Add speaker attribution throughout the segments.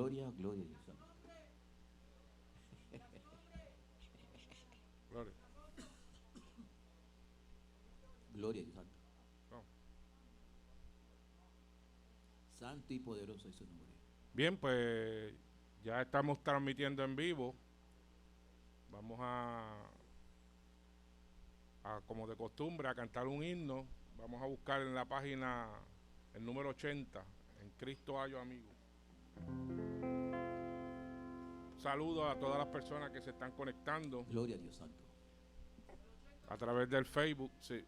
Speaker 1: Gloria, gloria a Dios santo.
Speaker 2: Gloria.
Speaker 1: Gloria a Dios santo.
Speaker 2: No.
Speaker 1: Santo y poderoso es su nombre.
Speaker 2: Bien, pues ya estamos transmitiendo en vivo. Vamos como de costumbre, a cantar un himno. Vamos a buscar en la página el número 80, en Cristo hallo amigo. Saludos a todas las personas que se están conectando
Speaker 1: Gloria a Dios santo.
Speaker 2: a través del Facebook. Sí.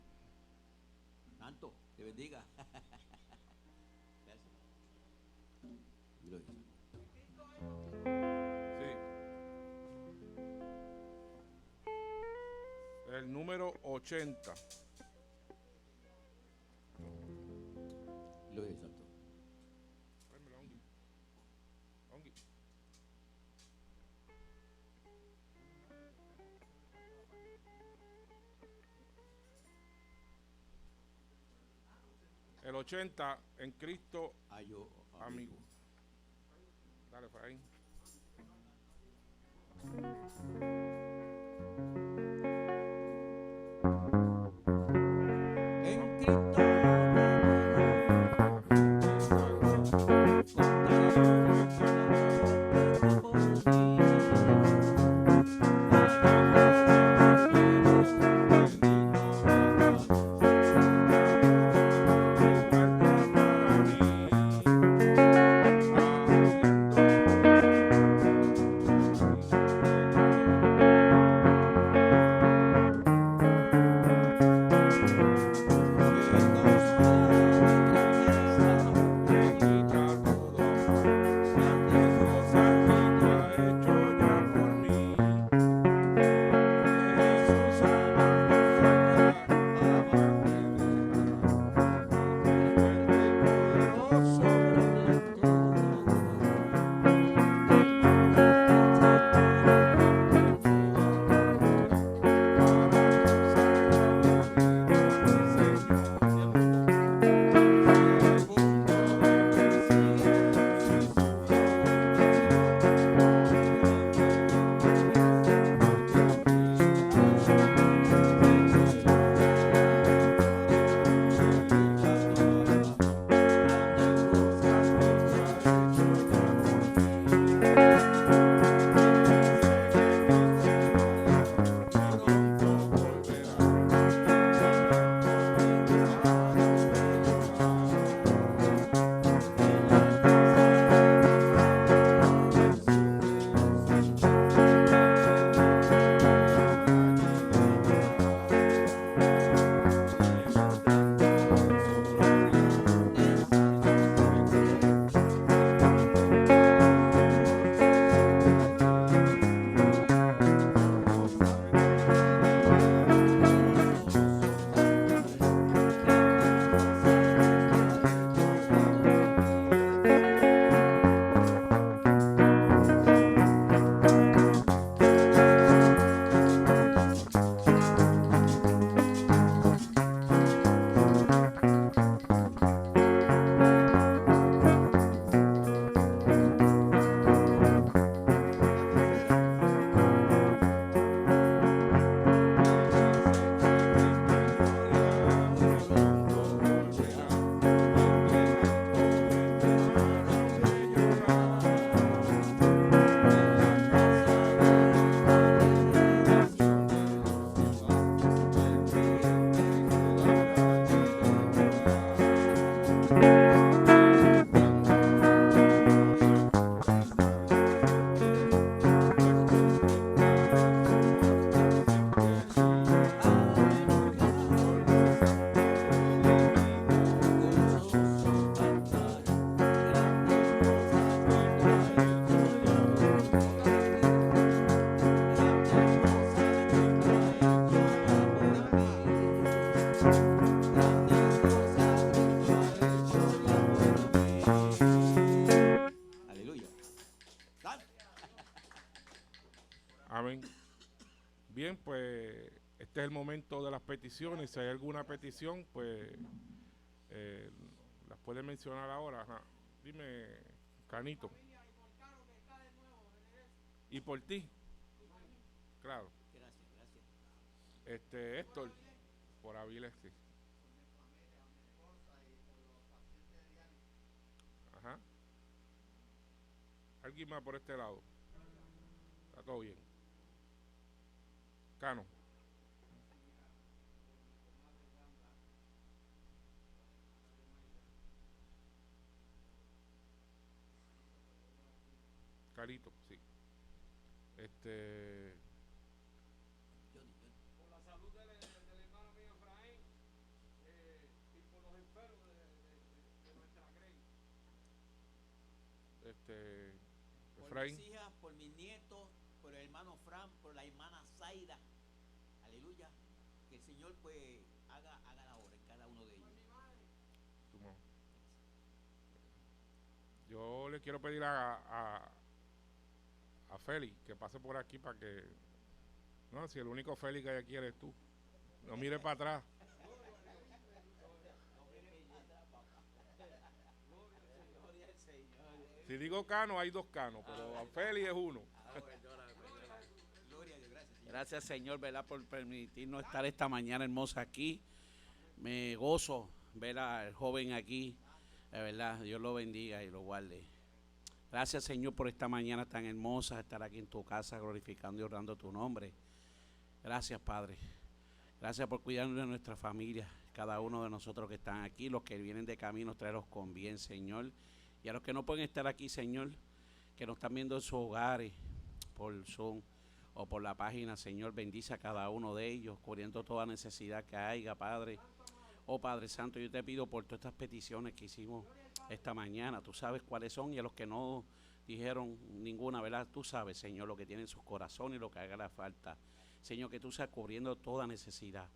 Speaker 1: Santo, te bendiga. Gracias. Gloria a Dios santo.
Speaker 2: Sí. El número 80.
Speaker 1: Gloria a Dios santo.
Speaker 2: Tráemelo, Ongi. Ongi. El 80 en Cristo
Speaker 1: Hallo
Speaker 2: amigo. Dale, Efraín.
Speaker 1: En Cristo
Speaker 2: Amén. Bien, pues este es el momento de las peticiones. Si hay alguna petición, pues las puede mencionar ahora. Ajá. Dime, Canito. Y por ti. Claro.
Speaker 1: Gracias, gracias.
Speaker 2: Héctor, por Aviles, sí. Ajá. ¿Alguien más por este lado? Está todo bien. Cano. Carito, sí.
Speaker 1: Johnny, Johnny.
Speaker 3: Por la salud del hermano mío Efraín y por los enfermos de nuestra grey.
Speaker 1: Por
Speaker 2: Efraín.
Speaker 1: mis hijas, por mis nietos, por el hermano Fran, por la hermana Zaida. Aleluya. Que el Señor pues haga la obra en cada uno de ellos.
Speaker 2: Tu mamá. Yo le quiero pedir a Félix que pase por aquí para que. No, si el único Félix que hay aquí eres tú. No mire para atrás.
Speaker 1: Gloria al Señor.
Speaker 2: Si digo Cano, hay dos Canos, pero a Félix es uno.
Speaker 1: Gloria a Dios, gracias, Señor.
Speaker 3: Gracias, Señor, ¿verdad? Por permitirnos estar esta mañana hermosa aquí. Me gozo ver al joven aquí. De verdad, Dios lo bendiga y lo guarde. Gracias, Señor, por esta mañana tan hermosa, estar aquí en tu casa glorificando y honrando tu nombre. Gracias, Padre. Gracias por cuidarnos de nuestra familia, cada uno de nosotros que están aquí, los que vienen de camino, traerlos con bien, Señor. Y a los que no pueden estar aquí, Señor, que nos están viendo en sus hogares, por Zoom o por la página, Señor, bendice a cada uno de ellos, cubriendo toda necesidad que haya, Padre. Oh, Padre Santo, yo te pido por todas estas peticiones que hicimos esta mañana, tú sabes cuáles son, y a los que no dijeron ninguna, ¿verdad? Tú sabes, Señor, lo que tienen en sus corazones y lo que haga la falta. Señor, que tú seas cubriendo toda necesidad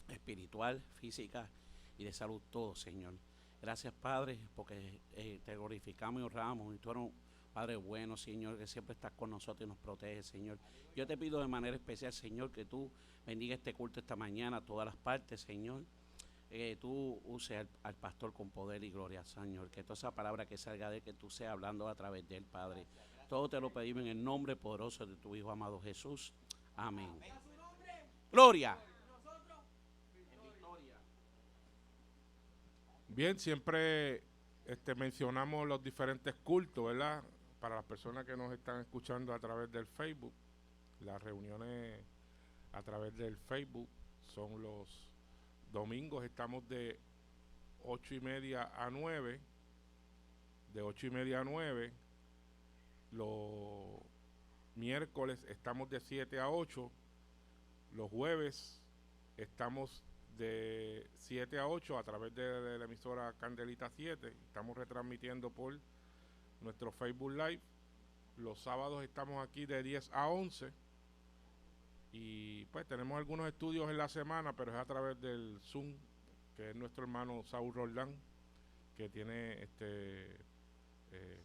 Speaker 3: espiritual, física y de salud, todo, Señor. Gracias, Padre, porque te glorificamos y honramos, y tú eres un Padre bueno, Señor, que siempre estás con nosotros y nos protege, Señor. Yo te pido de manera especial, Señor, que tú bendiga este culto esta mañana a todas las partes, Señor. Tú uses al pastor con poder y gloria, Señor. Que toda esa palabra que salga de él, que tú seas hablando a través de él, Padre. Todo te lo pedimos en el nombre poderoso de tu Hijo amado Jesús. Amén. Gloria.
Speaker 2: Bien, siempre mencionamos los diferentes cultos, ¿verdad? Para las personas que nos están escuchando a través del Facebook. Las reuniones a través del Facebook son los domingos, estamos de 8:30 a 9, de 8:30 a 9. Los miércoles estamos de 7 a 8. Los jueves estamos de 7 a 8 a través de la emisora Candelita 7. Estamos retransmitiendo por nuestro Facebook Live. Los sábados estamos aquí de 10 a 11. Y pues tenemos algunos estudios en la semana, pero es a través del Zoom, que es nuestro hermano Saúl Roldán, que tiene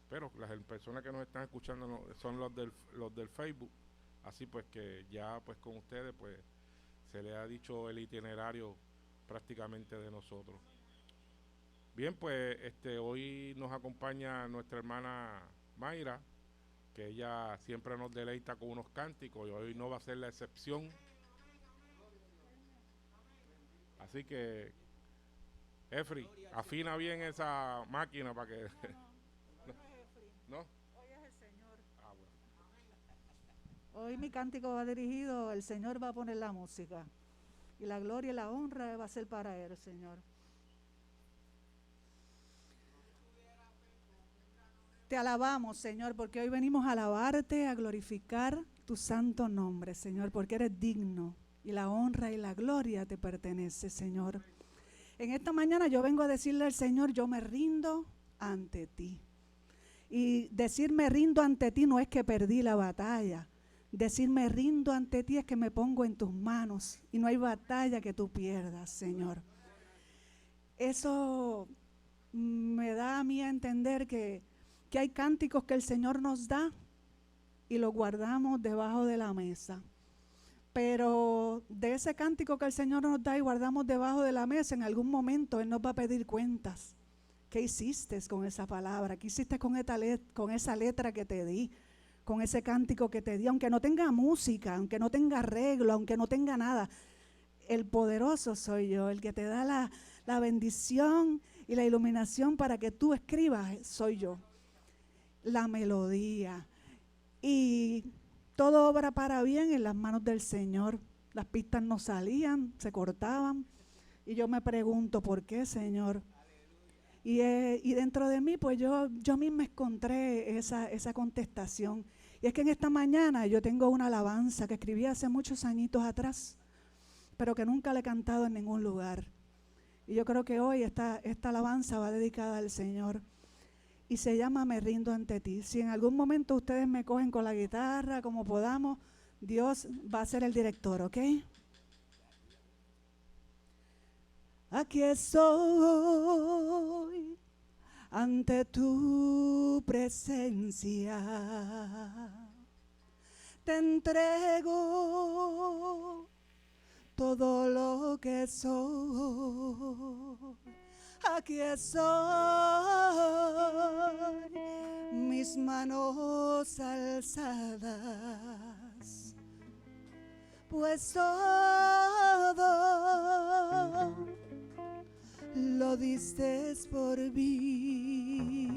Speaker 2: pero las personas que nos están escuchando son los del Facebook. Así pues que ya pues con ustedes pues se les ha dicho el itinerario prácticamente de nosotros. Bien, pues hoy nos acompaña nuestra hermana Mayra, que ella siempre nos deleita con unos cánticos y hoy no va a ser la excepción. Así que, Efri, afina bien esa máquina para que... ¿No?
Speaker 4: Hoy es el Señor.
Speaker 2: Ah, bueno.
Speaker 4: Hoy mi cántico va dirigido, el Señor va a poner la música. Y la gloria y la honra va a ser para Él, Señor. Te alabamos, Señor, porque hoy venimos a alabarte, a glorificar tu santo nombre, Señor, porque eres digno y la honra y la gloria te pertenece, Señor. En esta mañana yo vengo a decirle al Señor, yo me rindo ante ti. Y decir me rindo ante ti no es que perdí la batalla. Decir me rindo ante ti es que me pongo en tus manos y no hay batalla que tú pierdas, Señor. Eso me da a mí a entender que hay cánticos que el Señor nos da y los guardamos debajo de la mesa. Pero de ese cántico que el Señor nos da y guardamos debajo de la mesa, en algún momento Él nos va a pedir cuentas. ¿Qué hiciste con esa palabra? ¿Qué hiciste con esa letra que te di? con ese cántico que te di, aunque no tenga música, aunque no tenga arreglo, aunque no tenga nada. El poderoso soy yo, el que te da la bendición y la iluminación para que tú escribas, soy yo. La melodía. Y todo obra para bien en las manos del Señor. Las pistas no salían, se cortaban. Y yo me pregunto, ¿por qué, Señor? Y dentro de mí, pues yo misma encontré esa contestación. Y es que en esta mañana yo tengo una alabanza que escribí hace muchos añitos atrás, pero que nunca la he cantado en ningún lugar. Y yo creo que hoy esta alabanza va dedicada al Señor. Y se llama Me rindo ante ti. Si en algún momento ustedes me cogen con la guitarra, como podamos, Dios va a ser el director, ¿ok? Aquí estoy ante tu presencia. Te entrego todo lo que soy. Aquí estoy, mis manos alzadas, pues todo lo diste por mí.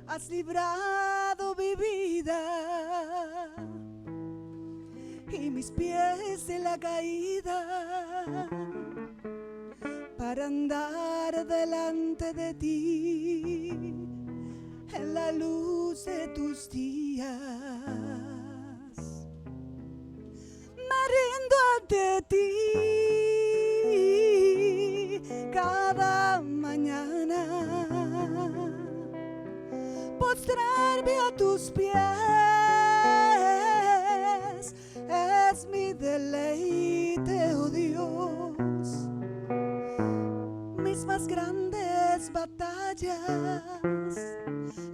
Speaker 4: Has librado mi vida y mis pies de la caída, para andar delante de ti en la luz de tus días. Me rindo ante ti cada mañana, postrarme a tus pies es mi deleite, oh Dios. Mis más grandes batallas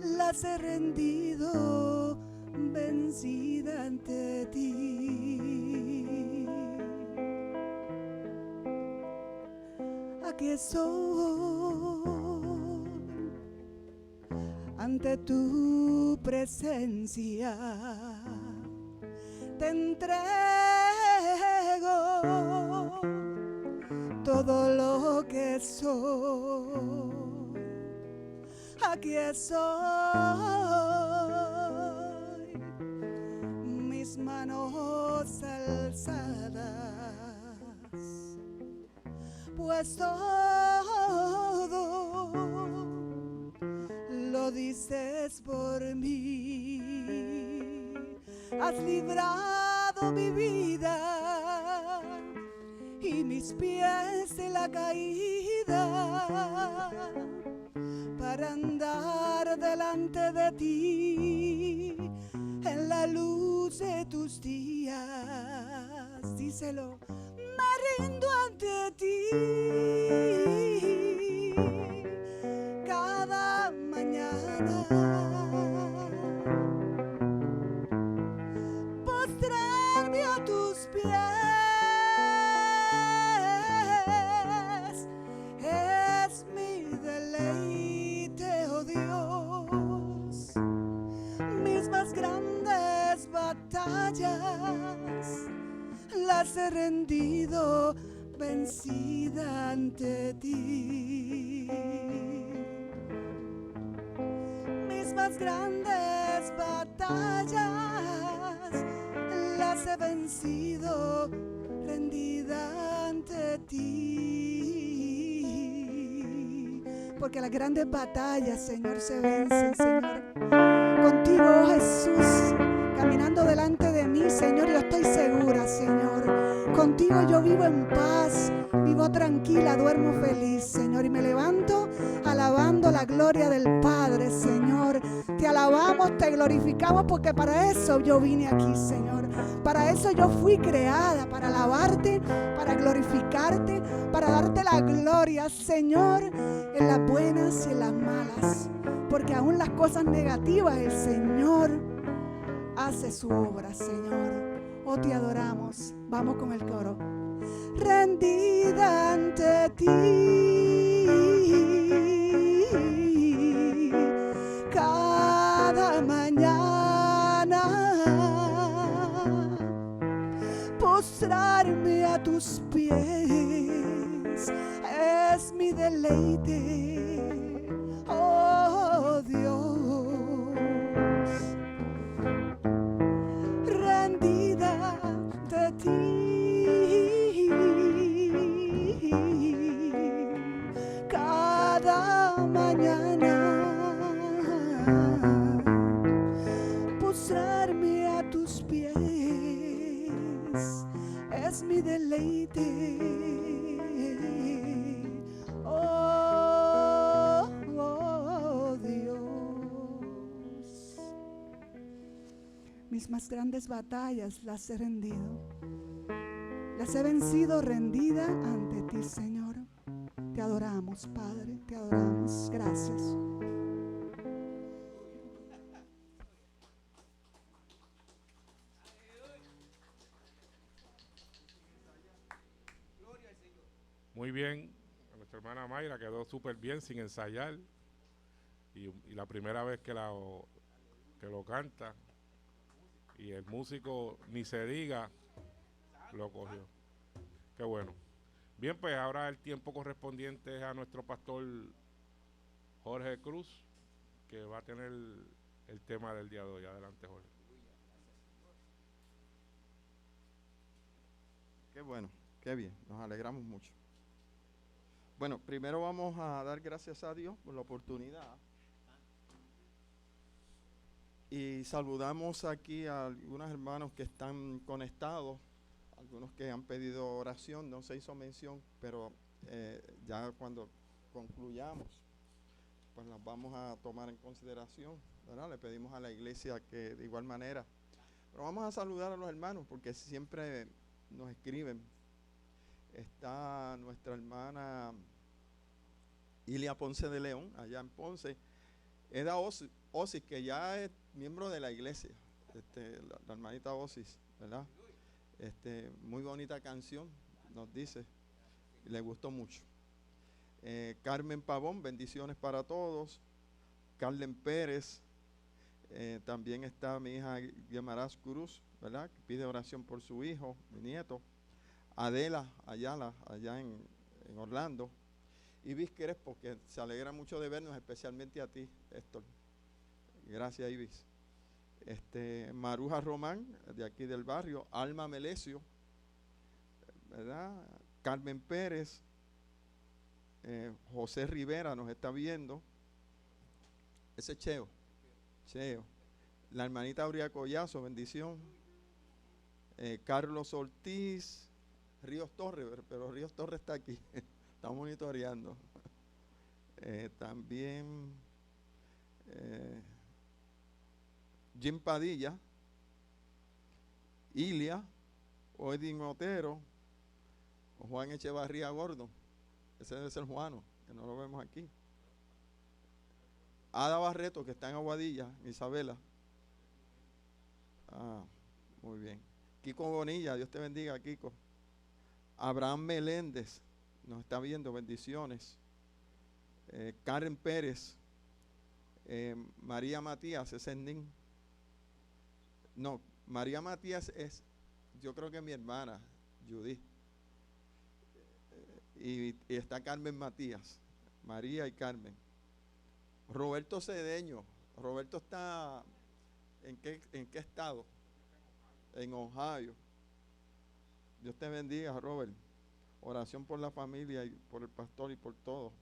Speaker 4: las he rendido vencida ante ti. Aquí estoy ante tu presencia. Te entrego todo lo que soy. Aquí estoy, mis manos alzadas, pues todo lo dices por mí. Has librado mi vida y mis pies de la caída, para andar delante de ti en la luz de tus días. Díselo, me rindo ante ti cada mañana, postrarme a tus pies es mi deleite, oh Dios. Mis más grandes batallas las he rendido vencida ante ti. Mis más grandes batallas las he vencido rendida ante ti. Porque las grandes batallas, Señor, se vencen, Señor. Contigo, oh Jesús, caminando delante de mí, Señor, yo estoy segura, Señor. Contigo yo vivo en paz, vivo tranquila, duermo feliz, Señor. Y me levanto alabando la gloria del Padre, Señor. Te alabamos, te glorificamos, porque para eso yo vine aquí, Señor. Para eso yo fui creada, para alabarte, para glorificarte, para darte la gloria, Señor, en las buenas y en las malas. Porque aún las cosas negativas el Señor hace su obra, Señor. Oh, te adoramos. Vamos con el coro. Rendida ante ti cada mañana. tus pies es mi deleite, oh Dios, rendida de ti cada mañana, postrarme a tus pies es mi deleite, oh Dios. Mis más grandes batallas las he rendido, las he vencido rendida ante ti, Señor. Te adoramos, Padre, te adoramos. Gracias.
Speaker 2: Muy bien, nuestra hermana Mayra quedó súper bien sin ensayar y la primera vez que lo canta, y el músico ni se diga lo cogió. Qué bueno. Bien, pues ahora el tiempo correspondiente es a nuestro pastor Jorge Cruz, que va a tener el tema del día de hoy. Adelante, Jorge.
Speaker 5: Qué bueno, qué bien, nos alegramos mucho. Bueno, primero vamos a dar gracias a Dios por la oportunidad. Y saludamos aquí a algunos hermanos que están conectados, algunos que han pedido oración, no se hizo mención, pero ya cuando concluyamos, pues las vamos a tomar en consideración, ¿verdad? Le pedimos a la iglesia que de igual manera. Pero vamos a saludar a los hermanos porque siempre nos escriben. Está nuestra hermana Ilia Ponce de León, allá en Ponce. Eda Osis, que ya es miembro de la iglesia, la hermanita Osis, ¿verdad? Muy bonita canción, nos dice, y le gustó mucho. Carmen Pavón, bendiciones para todos. Carlen Pérez, también está mi hija Guimarães Cruz, ¿verdad? Que pide oración por su hijo, mi nieto. Adela Ayala, allá en Orlando. Ibis Crespo, que se alegra mucho de vernos, especialmente a ti, Héctor. Gracias, Ibis. Maruja Román, de aquí del barrio. Alma Melesio, ¿verdad? Carmen Pérez. José Rivera nos está viendo. Ese es Cheo. La hermanita Aurea Collazo, bendición. Carlos Ortiz. Ríos Torres, pero Ríos Torres está aquí, está monitoreando. También Jim Padilla, Ilia, Oedin Otero, Juan Echevarría Gordo, ese debe ser Juano, que no lo vemos aquí. Ada Barreto, que está en Aguadilla, Isabela. Muy bien. Kiko Bonilla, Dios te bendiga, Kiko. Abraham Meléndez nos está viendo, bendiciones. Karen Pérez, María Matías, ese es Nin. No, María Matías es, yo creo que es mi hermana, Judith. Y está Carmen Matías, María y Carmen. Roberto Cedeño, Roberto está, ¿en qué estado? En Ohio. Dios te bendiga, Robert. Oración por la familia y por el pastor y por todo.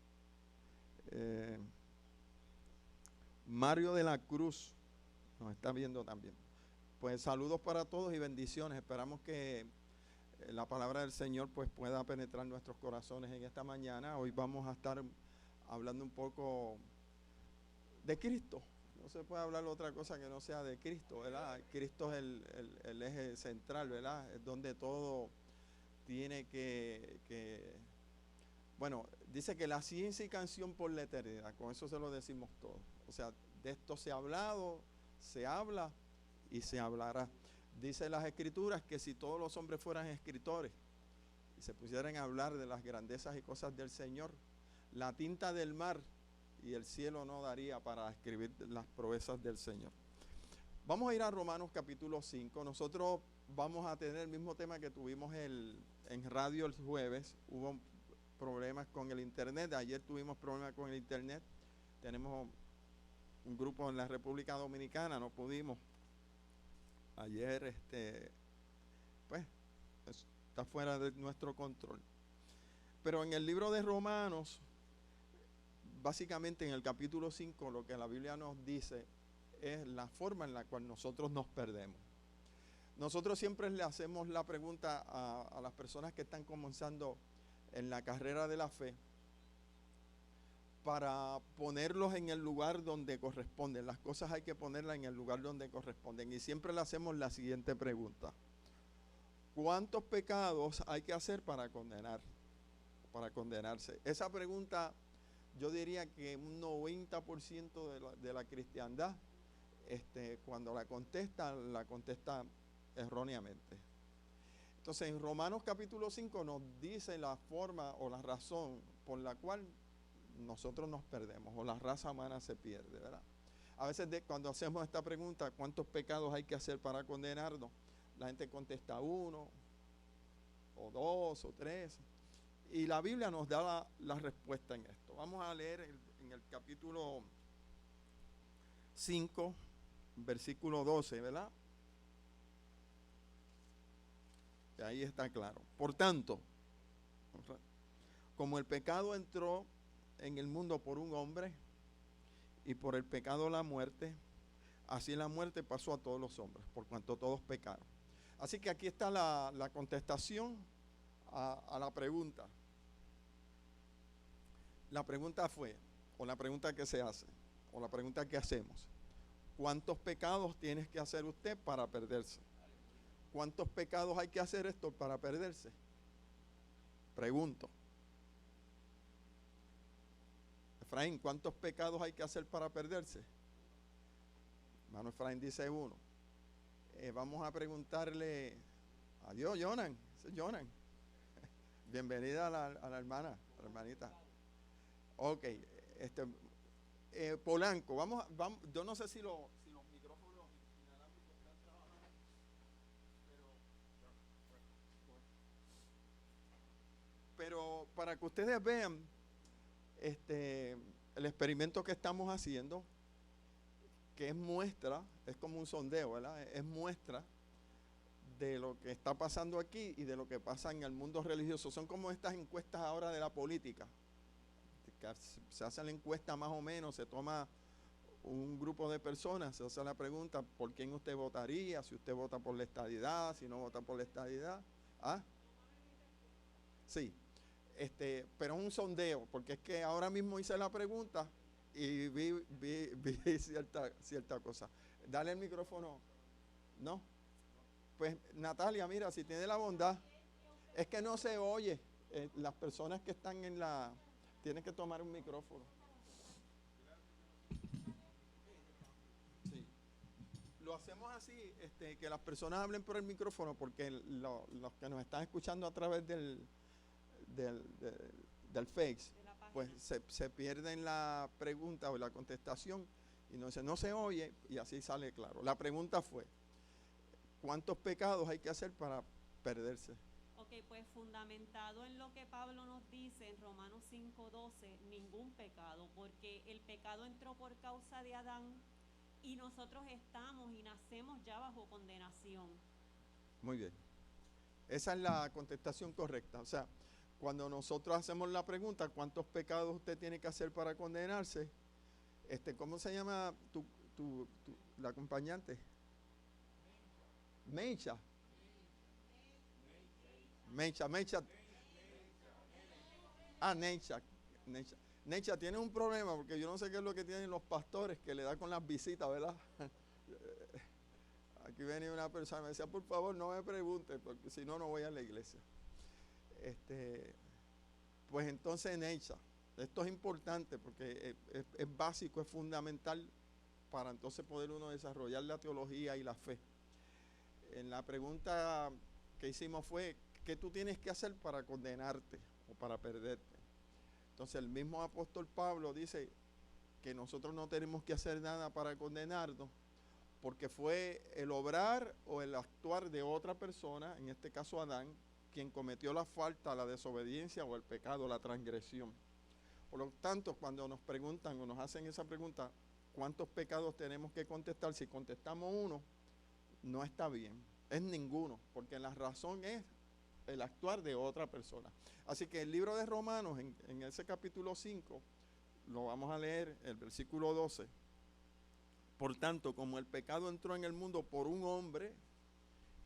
Speaker 5: Mario de la Cruz nos está viendo también. Pues saludos para todos y bendiciones. Esperamos que la palabra del Señor pues pueda penetrar nuestros corazones en esta mañana. Hoy vamos a estar hablando un poco de Cristo. No se puede hablar de otra cosa que no sea de Cristo, ¿verdad? Cristo es el eje central, ¿verdad? Es donde todo tiene bueno, dice que la ciencia y canción por la eternidad, con eso se lo decimos todo. O sea, de esto se ha hablado, se habla y se hablará. Dice las Escrituras que si todos los hombres fueran escritores y se pusieran a hablar de las grandezas y cosas del Señor, la tinta del mar y el cielo no daría para escribir las proezas del Señor. Vamos a ir a Romanos capítulo 5. Nosotros vamos a tener el mismo tema que tuvimos en radio el jueves. Hubo problemas con el internet. Ayer tuvimos problemas con el internet. Tenemos un grupo en la República Dominicana, no pudimos. Ayer, pues, está fuera de nuestro control. Pero en el libro de Romanos, básicamente en el capítulo 5, lo que la Biblia nos dice es la forma en la cual nosotros nos perdemos. Nosotros siempre le hacemos la pregunta a las personas que están comenzando en la carrera de la fe para ponerlos en el lugar donde corresponden. Las cosas hay que ponerlas en el lugar donde corresponden. Y siempre le hacemos la siguiente pregunta: ¿cuántos pecados hay que hacer para condenarse? Esa pregunta, yo diría que un 90% de la cristiandad, cuando la contesta erróneamente. Entonces, en Romanos capítulo 5 nos dice la forma o la razón por la cual nosotros nos perdemos, o la raza humana se pierde, ¿verdad? A veces cuando hacemos esta pregunta, ¿cuántos pecados hay que hacer para condenarnos?, la gente contesta 1, o 2, o 3. Y la Biblia nos da la respuesta en esto. Vamos a leer en el capítulo 5, versículo 12, ¿verdad? Y ahí está claro. Por tanto, como el pecado entró en el mundo por un hombre, y por el pecado la muerte, así la muerte pasó a todos los hombres, por cuanto todos pecaron. Así que aquí está la contestación a la pregunta. La pregunta fue, o la pregunta que se hace, o la pregunta que hacemos: ¿cuántos pecados tienes que hacer usted para perderse? ¿Cuántos pecados hay que hacer esto para perderse? Pregunto. Efraín, ¿cuántos pecados hay que hacer para perderse? Hermano Efraín dice 1. Vamos a preguntarle, adiós, Jonan. Ese es Jonan. Bienvenida a la hermana, a la hermanita. Ok, Polanco, vamos, yo no sé si los micrófonos inalámbricos están trabajando, pero para que ustedes vean el experimento que estamos haciendo, que es muestra, es como un sondeo, ¿verdad? Es muestra de lo que está pasando aquí y de lo que pasa en el mundo religioso. Son como estas encuestas ahora de la política. Se hace la encuesta más o menos, se toma un grupo de personas, se hace la pregunta: ¿por quién usted votaría? Si usted vota por la estadidad, si no vota por la estadidad. ¿Ah? Sí. Pero es un sondeo, porque es que ahora mismo hice la pregunta y vi cierta cosa. Dale el micrófono. ¿No? Pues Natalia, mira, si tiene la bondad, es que no se oye. Las personas que están tienen que tomar un micrófono. Sí. Lo hacemos así, que las personas hablen por el micrófono, porque los que nos están escuchando a través del Face, pues se pierden la pregunta o la contestación y no se oye, y así sale claro. La pregunta fue: ¿cuántos pecados hay que hacer para perderse?
Speaker 6: Ok, pues fundamentado en lo que Pablo nos dice en Romanos 5:12, ningún pecado, porque el pecado entró por causa de Adán y nosotros estamos y nacemos ya bajo condenación. Muy
Speaker 5: bien. Esa es la contestación correcta. O sea, cuando nosotros hacemos la pregunta, ¿cuántos pecados usted tiene que hacer para condenarse? ¿Cómo se llama la acompañante? Mecha. Necha, tiene un problema, porque yo no sé qué es lo que tienen los pastores, que le da con las visitas, ¿verdad? Aquí venía una persona y me decía: por favor, no me pregunte, porque si no, no voy a la iglesia. Pues entonces, Necha, esto es importante, porque es básico, es fundamental para entonces poder uno desarrollar la teología y la fe. En la pregunta que hicimos fue: ¿qué tú tienes que hacer para condenarte o para perderte? Entonces el mismo apóstol Pablo dice que nosotros no tenemos que hacer nada para condenarnos, porque fue el obrar o el actuar de otra persona, en este caso Adán, quien cometió la falta, la desobediencia o el pecado, la transgresión. Por lo tanto, cuando nos preguntan o nos hacen esa pregunta, ¿cuántos pecados tenemos que contestar? Si contestamos uno, no está bien, es ninguno, porque la razón es el actuar de otra persona. Así que el libro de Romanos, en ese capítulo 5, lo vamos a leer, el versículo 12. Por tanto, como el pecado entró en el mundo por un hombre,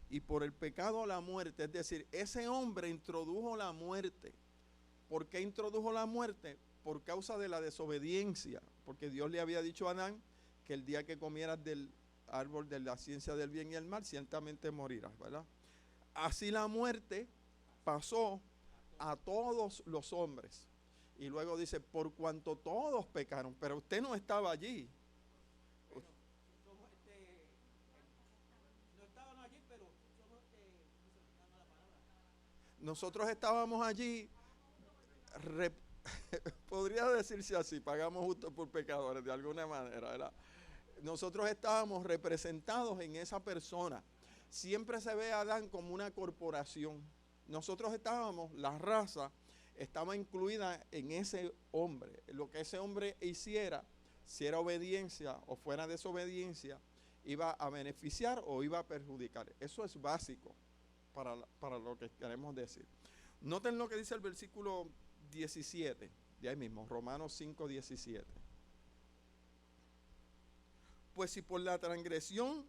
Speaker 5: y por el pecado la muerte, es decir, ese hombre introdujo la muerte. ¿Por qué introdujo la muerte? Por causa de la desobediencia, porque Dios le había dicho a Adán que el día que comieras del árbol de la ciencia del bien y el mal, ciertamente morirás, ¿verdad? Así la muerte pasó a todos los hombres. Y luego dice, por cuanto todos pecaron, pero usted no estaba allí.
Speaker 1: Somos no estaban allí, pero somos la palabra.
Speaker 5: Nosotros estábamos allí, podría decirse así, pagamos justo por pecadores de alguna manera, ¿verdad? Nosotros estábamos representados en esa persona. Siempre se ve a Adán como una corporación. Nosotros estábamos, la raza estaba incluida en ese hombre. Lo que ese hombre hiciera, si era obediencia o fuera desobediencia, iba a beneficiar o iba a perjudicar. Eso es básico para lo que queremos decir. Noten lo que dice el versículo 17, de ahí mismo, Romanos 5, 17. Pues si por la transgresión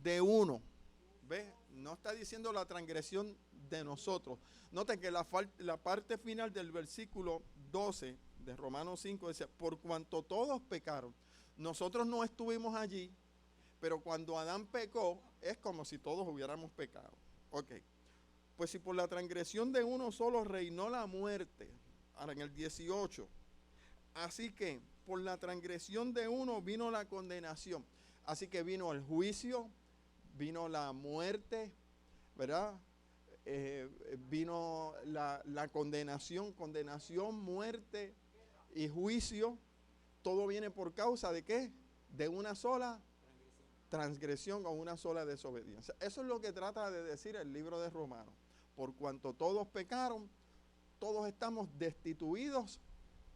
Speaker 5: de uno, ¿ves? No está diciendo la transgresión de nosotros. Noten que la parte final del versículo 12 de Romanos 5 dice, por cuanto todos pecaron. Nosotros no estuvimos allí, pero cuando Adán pecó, es como si todos hubiéramos pecado. Ok. Pues si por la transgresión de uno solo reinó la muerte, ahora en el 18, así que por la transgresión de uno vino la condenación. Así que vino el juicio, vino la muerte, ¿verdad? Vino la condenación, muerte y juicio. Todo viene por causa de ¿qué? De una sola transgresión o una sola desobediencia. Eso es lo que trata de decir el libro de Romanos. Por cuanto todos pecaron, todos estamos destituidos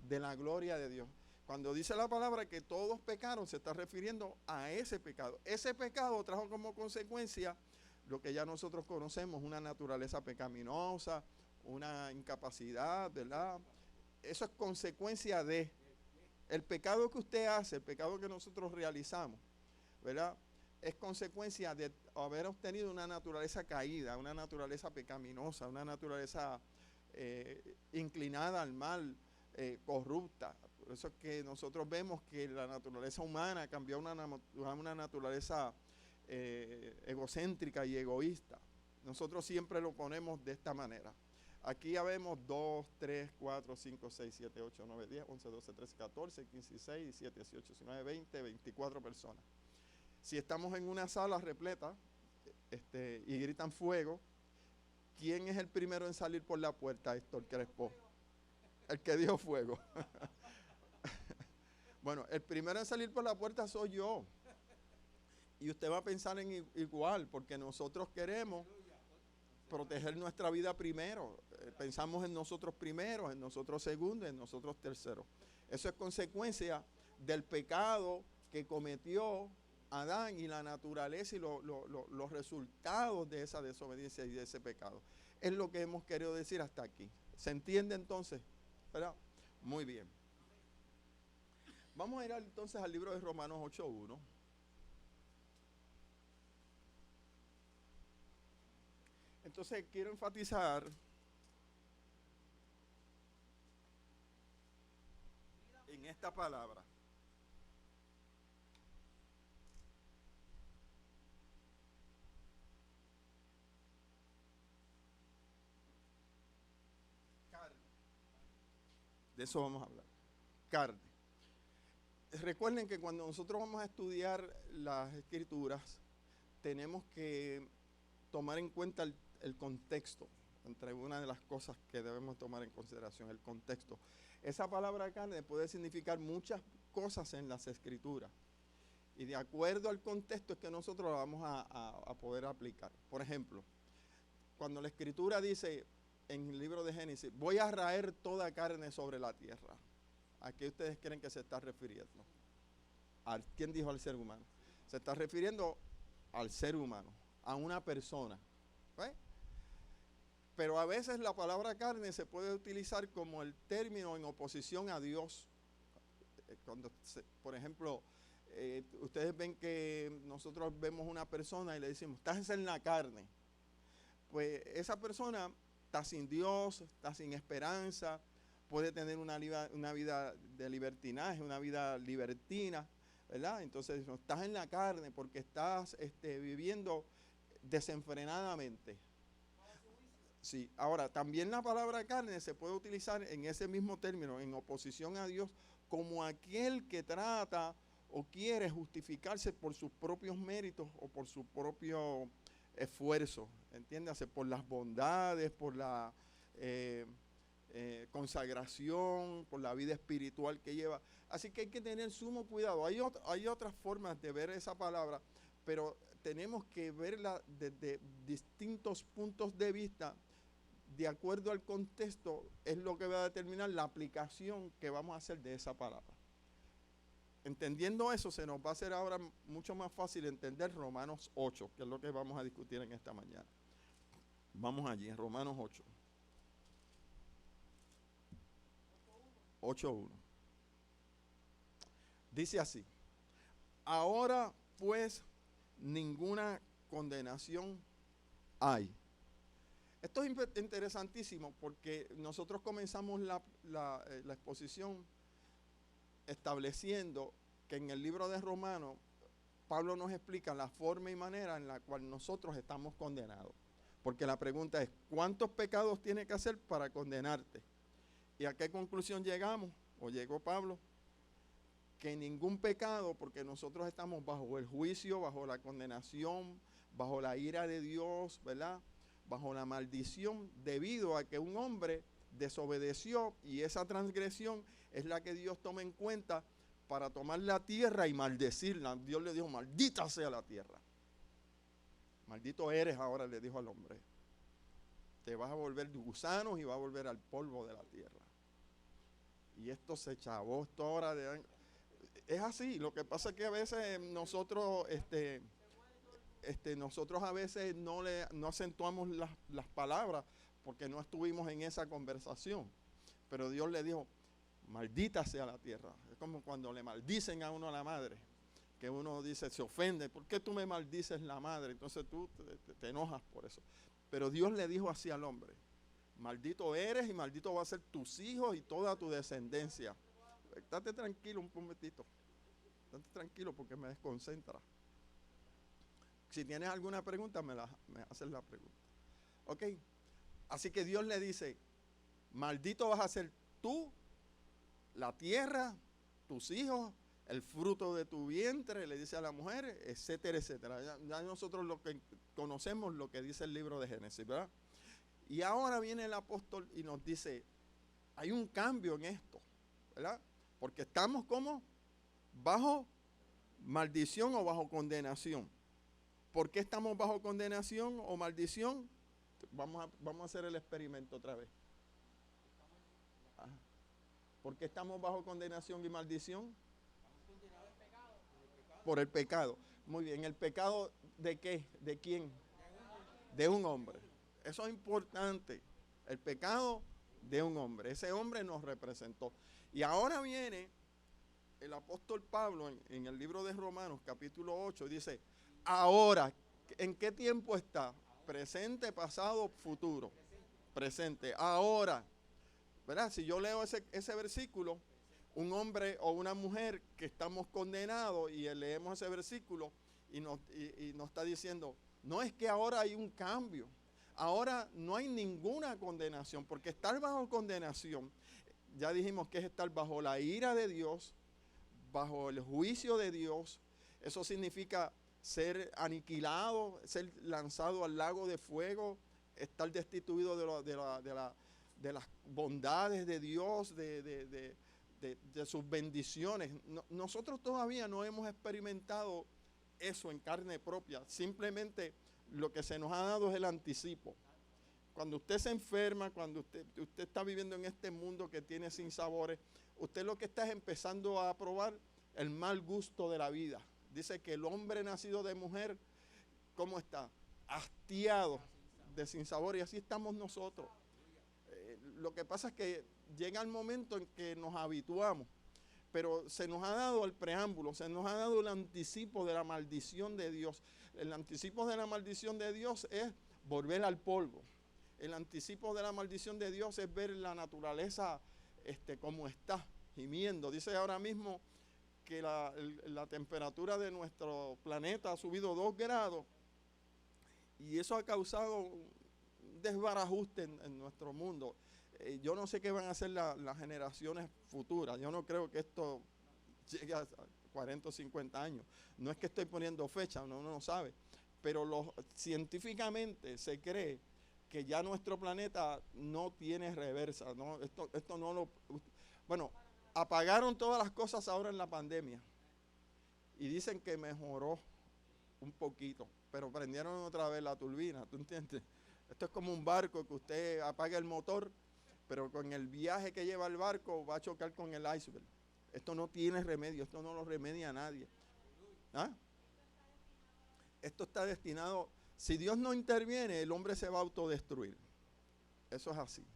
Speaker 5: de la gloria de Dios. Cuando dice la palabra que todos pecaron, se está refiriendo a ese pecado. Ese pecado trajo como consecuencia lo que ya nosotros conocemos, una naturaleza pecaminosa, una incapacidad, ¿verdad? Eso es consecuencia de el pecado que usted hace, el pecado que nosotros realizamos, ¿verdad? Es consecuencia de haber obtenido una naturaleza caída, una naturaleza pecaminosa, una naturaleza inclinada al mal, corrupta. Por eso es que nosotros vemos que la naturaleza humana cambió a una naturaleza egocéntrica y egoísta. Nosotros siempre lo ponemos de esta manera. Aquí ya vemos 2, 3, 4, 5, 6, 7, 8, 9, 10, 11, 12, 13, 14, 15, 16, 17, 18, 19, 20, 24 personas. Si estamos en una sala repleta y gritan fuego, ¿quién es el primero en salir por la puerta, Héctor Crespo? El que dio fuego. Bueno, el primero en salir por la puerta soy yo. Y usted va a pensar en igual, porque nosotros queremos proteger nuestra vida primero. Pensamos en nosotros primero, en nosotros segundo, en nosotros tercero. Eso es consecuencia del pecado que cometió Adán y la naturaleza y los resultados de esa desobediencia y de ese pecado. Es lo que hemos querido decir hasta aquí. ¿Se entiende entonces? ¿Verdad? Muy bien. Vamos a ir entonces al libro de Romanos 8:1. Entonces quiero enfatizar en esta palabra. Carne. De eso vamos a hablar. Carne. Recuerden que cuando nosotros vamos a estudiar las escrituras, tenemos que tomar en cuenta el contexto, entre una de las cosas que debemos tomar en consideración, el contexto. Esa palabra carne puede significar muchas cosas en las escrituras. Y de acuerdo al contexto es que nosotros lo vamos a poder aplicar. Por ejemplo, cuando la Escritura dice en el libro de Génesis, voy a raer toda carne sobre la tierra, ¿a qué ustedes creen que se está refiriendo? ¿Quién dijo al ser humano? Se está refiriendo al ser humano, a una persona. ¿Ve? Pero a veces la palabra carne se puede utilizar como el término en oposición a Dios. Cuando, por ejemplo, ustedes ven que nosotros vemos una persona y le decimos, estás en la carne. Pues esa persona está sin Dios, está sin esperanza, puede tener una vida de libertinaje, una vida libertina, ¿verdad? Entonces, no, estás en la carne porque estás viviendo desenfrenadamente. Sí, ahora, también la palabra carne se puede utilizar en ese mismo término, en oposición a Dios, como aquel que trata o quiere justificarse por sus propios méritos o por su propio esfuerzo, entiéndase, por las bondades, por la consagración, por la vida espiritual que lleva. Así que hay que tener sumo cuidado. Hay otras formas de ver esa palabra, pero tenemos que verla desde distintos puntos de vista. De acuerdo al contexto, es lo que va a determinar la aplicación que vamos a hacer de esa palabra. Entendiendo eso, se nos va a hacer ahora mucho más fácil entender Romanos 8, que es lo que vamos a discutir en esta mañana. Vamos allí, en Romanos 8. 8:1. Dice así: ahora pues ninguna condenación hay. Esto es interesantísimo porque nosotros comenzamos la exposición estableciendo que en el libro de Romanos Pablo nos explica la forma y manera en la cual nosotros estamos condenados. Porque la pregunta es, ¿cuántos pecados tiene que hacer para condenarte? ¿Y a qué conclusión llegamos? ¿O llegó Pablo? Que ningún pecado, porque nosotros estamos bajo el juicio, bajo la condenación, bajo la ira de Dios, ¿verdad? Bajo la maldición, debido a que un hombre desobedeció, y esa transgresión es la que Dios toma en cuenta para tomar la tierra y maldecirla. Dios le dijo, maldita sea la tierra. Maldito eres ahora, le dijo al hombre. Te vas a volver gusanos y vas a volver al polvo de la tierra. Y esto se chavó, esto ahora es así. Lo que pasa es que a veces nosotros nosotros a veces no acentuamos las palabras porque no estuvimos en esa conversación. Pero Dios le dijo, maldita sea la tierra. Es como cuando le maldicen a uno a la madre, que uno dice, se ofende, ¿por qué tú me maldices la madre? Entonces tú te enojas por eso. Pero Dios le dijo así al hombre, maldito eres y maldito va a ser tus hijos y toda tu descendencia. Estate tranquilo un momentito, estate tranquilo porque me desconcentra. Si tienes alguna pregunta, me haces la pregunta. Ok, así que Dios le dice, maldito vas a ser tú, la tierra, tus hijos, el fruto de tu vientre, le dice a la mujer, etcétera, etcétera. Ya nosotros lo que conocemos lo que dice el libro de Génesis, ¿verdad? Y ahora viene el apóstol y nos dice, hay un cambio en esto, ¿verdad? Porque estamos como bajo maldición o bajo condenación. ¿Por qué estamos bajo condenación o maldición? Vamos a hacer el experimento otra vez. ¿Por qué estamos bajo condenación y maldición? Por el pecado. Muy bien, ¿el pecado de qué? ¿De quién? De un hombre. Eso es importante. El pecado de un hombre. Ese hombre nos representó. Y ahora viene el apóstol Pablo en el libro de Romanos, capítulo 8, y dice, ahora, ¿en qué tiempo está? Presente, pasado, futuro. Presente. Ahora, ¿verdad? Si yo leo ese versículo, un hombre o una mujer que estamos condenados y leemos ese versículo y nos está diciendo, no es que ahora hay un cambio, ahora no hay ninguna condenación, porque estar bajo condenación, ya dijimos que es estar bajo la ira de Dios, bajo el juicio de Dios. Eso significa ser aniquilado, ser lanzado al lago de fuego, estar destituido de las bondades de Dios, de de sus bendiciones. Nosotros todavía no hemos experimentado eso en carne propia. Simplemente lo que se nos ha dado es el anticipo. Cuando usted se enferma, cuando usted está viviendo en este mundo que tiene sinsabores, usted lo que está es empezando a probar el mal gusto de la vida. Dice que el hombre nacido de mujer, ¿cómo está? Hastiado de sinsabor, y así estamos nosotros. Lo que pasa es que llega el momento en que nos habituamos, pero se nos ha dado el preámbulo, se nos ha dado el anticipo de la maldición de Dios. El anticipo de la maldición de Dios es volver al polvo. El anticipo de la maldición de Dios es ver la naturaleza como está, gimiendo. Dice ahora mismo que la temperatura de nuestro planeta ha subido 2 grados y eso ha causado un desbarajuste en nuestro mundo. Yo no sé qué van a hacer las generaciones futuras. Yo no creo que esto llegue a 40 o 50 años. No es que estoy poniendo fecha, uno no sabe. Pero científicamente se cree que ya nuestro planeta no tiene reversa. ¿No? Esto no lo... Bueno, apagaron todas las cosas ahora en la pandemia. Y dicen que mejoró un poquito. Pero prendieron otra vez la turbina, ¿tú entiendes? Esto es como un barco que usted apaga el motor, pero con el viaje que lleva el barco va a chocar con el iceberg. Esto no tiene remedio, esto no lo remedia a nadie. ¿Ah? Esto está destinado, si Dios no interviene, el hombre se va a autodestruir. Eso es así.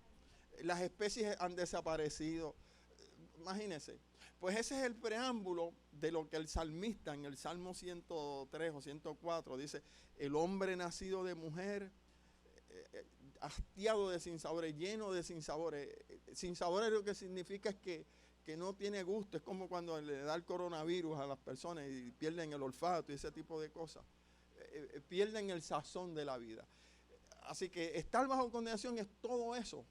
Speaker 5: Las especies han desaparecido. Imagínense. Pues ese es el preámbulo de lo que el salmista en el Salmo 103 o 104 dice: el hombre nacido de mujer, hastiado de sinsabores, lleno de sinsabores. Sinsabores lo que significa es que no tiene gusto. Es como cuando le da el coronavirus a las personas y pierden el olfato y ese tipo de cosas. Pierden el sazón de la vida. Así que estar bajo condenación es todo eso.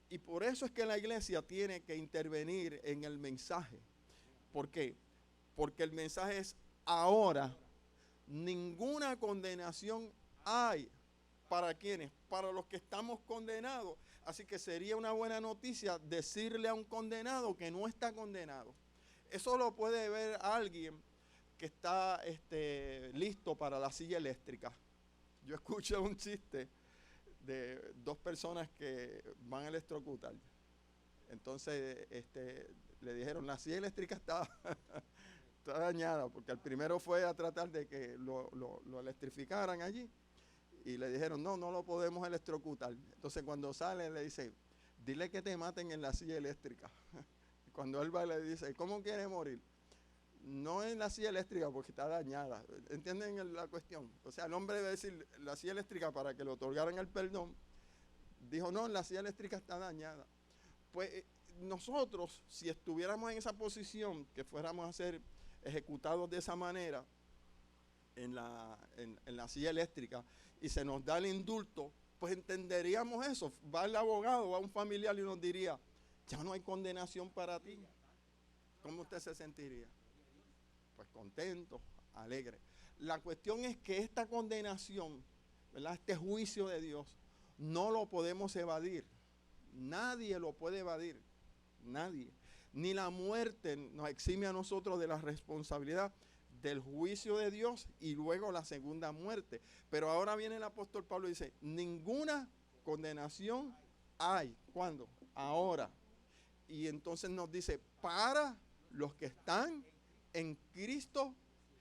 Speaker 5: Y por eso es que la iglesia tiene que intervenir en el mensaje. ¿Por qué? Porque el mensaje es: ahora ninguna condenación hay. ¿Para quiénes? Para los que estamos condenados. Así que sería una buena noticia decirle a un condenado que no está condenado. Eso lo puede ver alguien que está listo para la silla eléctrica. Yo escuché un chiste de 2 personas que van a electrocutar. Entonces le dijeron: la silla eléctrica está dañada, porque el primero fue a tratar de que lo electrificaran allí. Y le dijeron: no lo podemos electrocutar. Entonces cuando sale le dice: dile que te maten en la silla eléctrica. Cuando él va le dice: ¿cómo quiere morir? No en la silla eléctrica porque está dañada. ¿Entienden la cuestión? O sea, el hombre debe decir la silla eléctrica para que le otorgaran el perdón. Dijo: no, la silla eléctrica está dañada. Pues nosotros, si estuviéramos en esa posición, que fuéramos a ser ejecutados de esa manera en la silla eléctrica, y se nos da el indulto, pues entenderíamos eso. Va el abogado, va un familiar y nos diría: ya no hay condenación para ti. ¿Cómo usted se sentiría? Pues contento, alegre. La cuestión es que esta condenación, ¿verdad?, este juicio de Dios, no lo podemos evadir. Nadie lo puede evadir. Nadie. Ni la muerte nos exime a nosotros de la responsabilidad del juicio de Dios y luego la segunda muerte. Pero ahora viene el apóstol Pablo y dice: ninguna condenación hay. ¿Cuándo? Ahora. Y entonces nos dice: para los que están en Cristo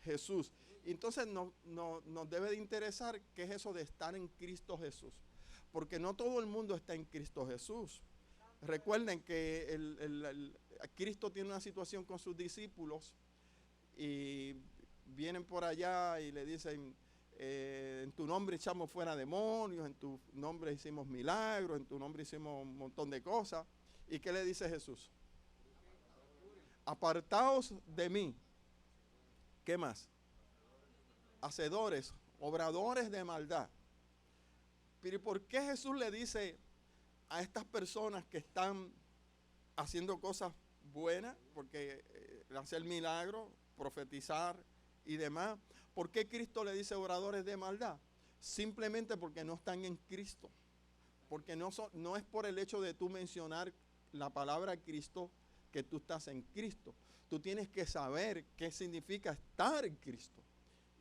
Speaker 5: Jesús. Y entonces nos debe de interesar qué es eso de estar en Cristo Jesús. Porque no todo el mundo está en Cristo Jesús. Recuerden que Cristo tiene una situación con sus discípulos y vienen por allá y le dicen: en tu nombre echamos fuera demonios, en tu nombre hicimos milagros, en tu nombre hicimos un montón de cosas. ¿Y qué le dice Jesús? Apartaos de mí. ¿Qué más? Hacedores, obradores de maldad. Pero ¿por qué Jesús le dice a estas personas que están haciendo cosas buenas, porque hacer milagros, profetizar y demás, por qué Cristo le dice obradores de maldad? Simplemente porque no están en Cristo. Porque no es por el hecho de tú mencionar la palabra Cristo que tú estás en Cristo. Tú tienes que saber qué significa estar en Cristo.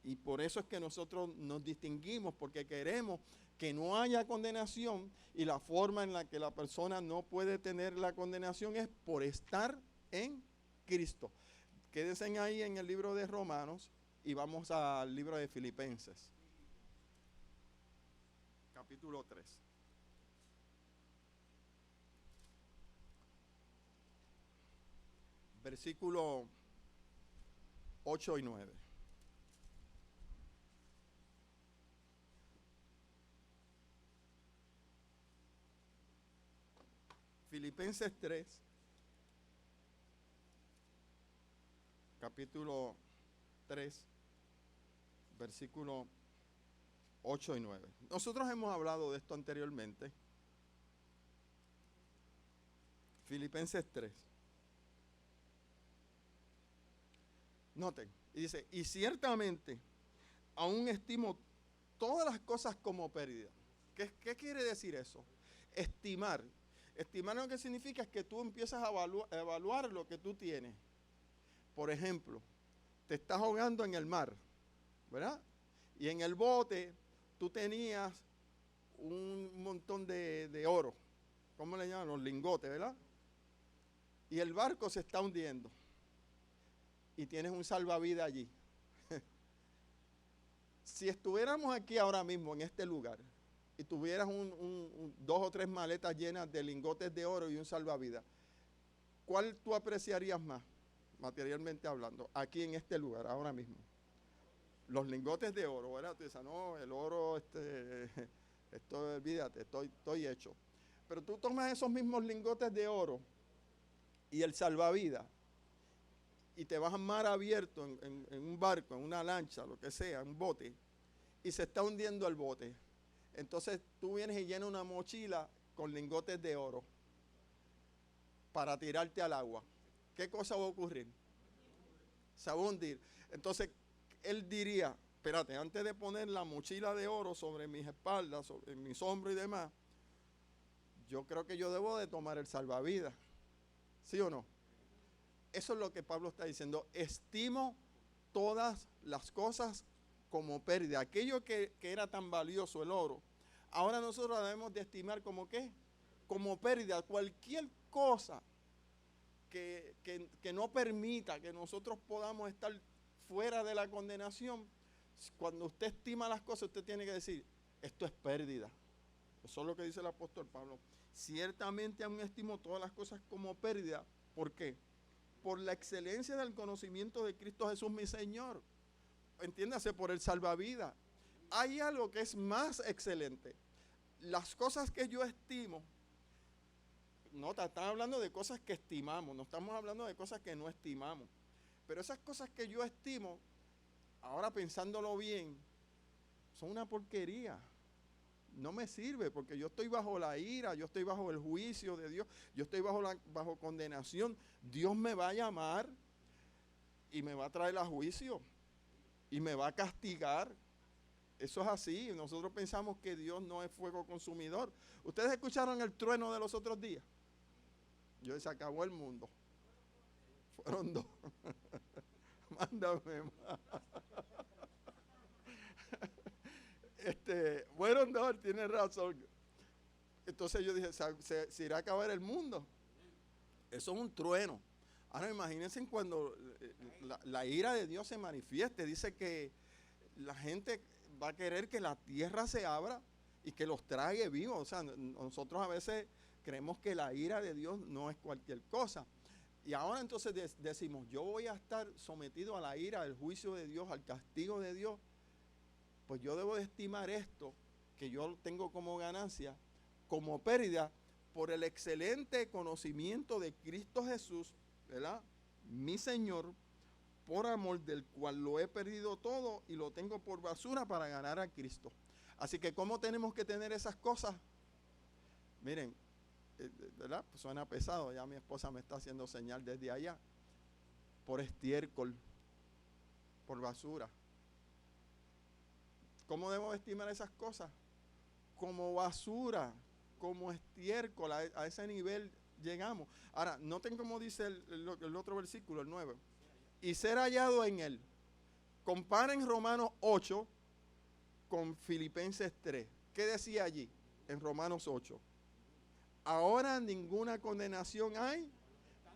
Speaker 5: Y por eso es que nosotros nos distinguimos, porque queremos que no haya condenación, y la forma en la que la persona no puede tener la condenación es por estar en Cristo. Quédense ahí en el libro de Romanos y vamos al libro de Filipenses, capítulo 3. Versículo 8 y 9. Filipenses 3, capítulo 3, versículo 8 y 9. Nosotros hemos hablado de esto anteriormente. Filipenses 3. Noten, y dice, y ciertamente aún estimo todas las cosas como pérdida. ¿Qué quiere decir eso? Estimar. Estimar lo que significa es que tú empiezas a evaluar lo que tú tienes. Por ejemplo, te estás ahogando en el mar, ¿verdad? Y en el bote tú tenías un montón de oro. ¿Cómo le llaman? Los lingotes, ¿verdad? Y el barco se está hundiendo. Y tienes un salvavidas allí. Si estuviéramos aquí ahora mismo en este lugar y tuvieras 2 o 3 maletas llenas de lingotes de oro y un salvavidas, ¿cuál tú apreciarías más, materialmente hablando, aquí en este lugar, ahora mismo? Los lingotes de oro, ¿verdad? Tú dices, no, el oro, esto, olvídate, estoy hecho. Pero tú tomas esos mismos lingotes de oro y el salvavidas y te vas a mar abierto en un barco, en una lancha, lo que sea, un bote, y se está hundiendo el bote. Entonces tú vienes y llenas una mochila con lingotes de oro para tirarte al agua. ¿Qué cosa va a ocurrir? Se va a hundir. Entonces él diría, espérate, antes de poner la mochila de oro sobre mis espaldas, sobre mis hombros y demás, yo creo que yo debo de tomar el salvavidas. ¿Sí o no? Eso es lo que Pablo está diciendo. Estimo todas las cosas como pérdida. Aquello que era tan valioso, el oro, ahora nosotros debemos de estimar como ¿qué? Como pérdida. Cualquier cosa que no permita que nosotros podamos estar fuera de la condenación, cuando usted estima las cosas, usted tiene que decir, esto es pérdida. Eso es lo que dice el apóstol Pablo. Ciertamente aún estimo todas las cosas como pérdida. ¿Por qué? Por la excelencia del conocimiento de Cristo Jesús mi Señor. Entiéndase, por el salvavidas. Hay algo que es más excelente. Las cosas que yo estimo, no, están hablando de cosas que estimamos, no estamos hablando de cosas que no estimamos. Pero esas cosas que yo estimo, ahora pensándolo bien, son una porquería. No me sirve porque yo estoy bajo la ira, yo estoy bajo el juicio de Dios, yo estoy bajo condenación. Dios me va a llamar y me va a traer a juicio y me va a castigar. Eso es así. Nosotros pensamos que Dios no es fuego consumidor. ¿Ustedes escucharon el trueno de los otros días? Yo, se acabó el mundo. Fueron 2. Mándame más. Fueron 2, tiene razón. Entonces yo dije, se irá a acabar el mundo. Eso es un trueno. Ahora imagínense cuando la ira de Dios se manifieste. Dice que la gente va a querer que la tierra se abra y que los trague vivos. O sea, nosotros a veces creemos que la ira de Dios no es cualquier cosa. Y ahora entonces decimos, yo voy a estar sometido a la ira, al juicio de Dios, al castigo de Dios. Pues yo debo de estimar esto, que yo tengo como ganancia, como pérdida, por el excelente conocimiento de Cristo Jesús, ¿verdad? Mi Señor, por amor del cual lo he perdido todo y lo tengo por basura para ganar a Cristo. Así que, ¿cómo tenemos que tener esas cosas? Miren, ¿verdad? Pues suena pesado, ya mi esposa me está haciendo señal desde allá. Por estiércol, por basura. ¿Cómo debemos estimar esas cosas? Como basura, como estiércol, a ese nivel llegamos. Ahora, noten cómo dice el otro versículo, el 9. Y ser hallado en él. Comparen Romanos 8 con Filipenses 3. ¿Qué decía allí en Romanos 8? Ahora ninguna condenación hay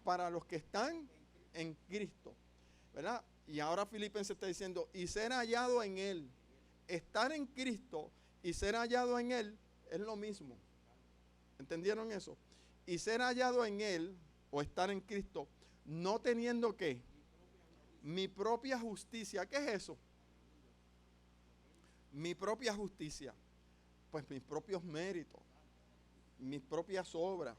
Speaker 5: para los que están en Cristo, ¿verdad? Y ahora Filipenses está diciendo, y ser hallado en él. Estar en Cristo y ser hallado en él es lo mismo. ¿Entendieron eso? Y ser hallado en él, o estar en Cristo, no teniendo ¿qué? Mi propia justicia. ¿Qué es eso? Mi propia justicia. Pues mis propios méritos, mis propias obras,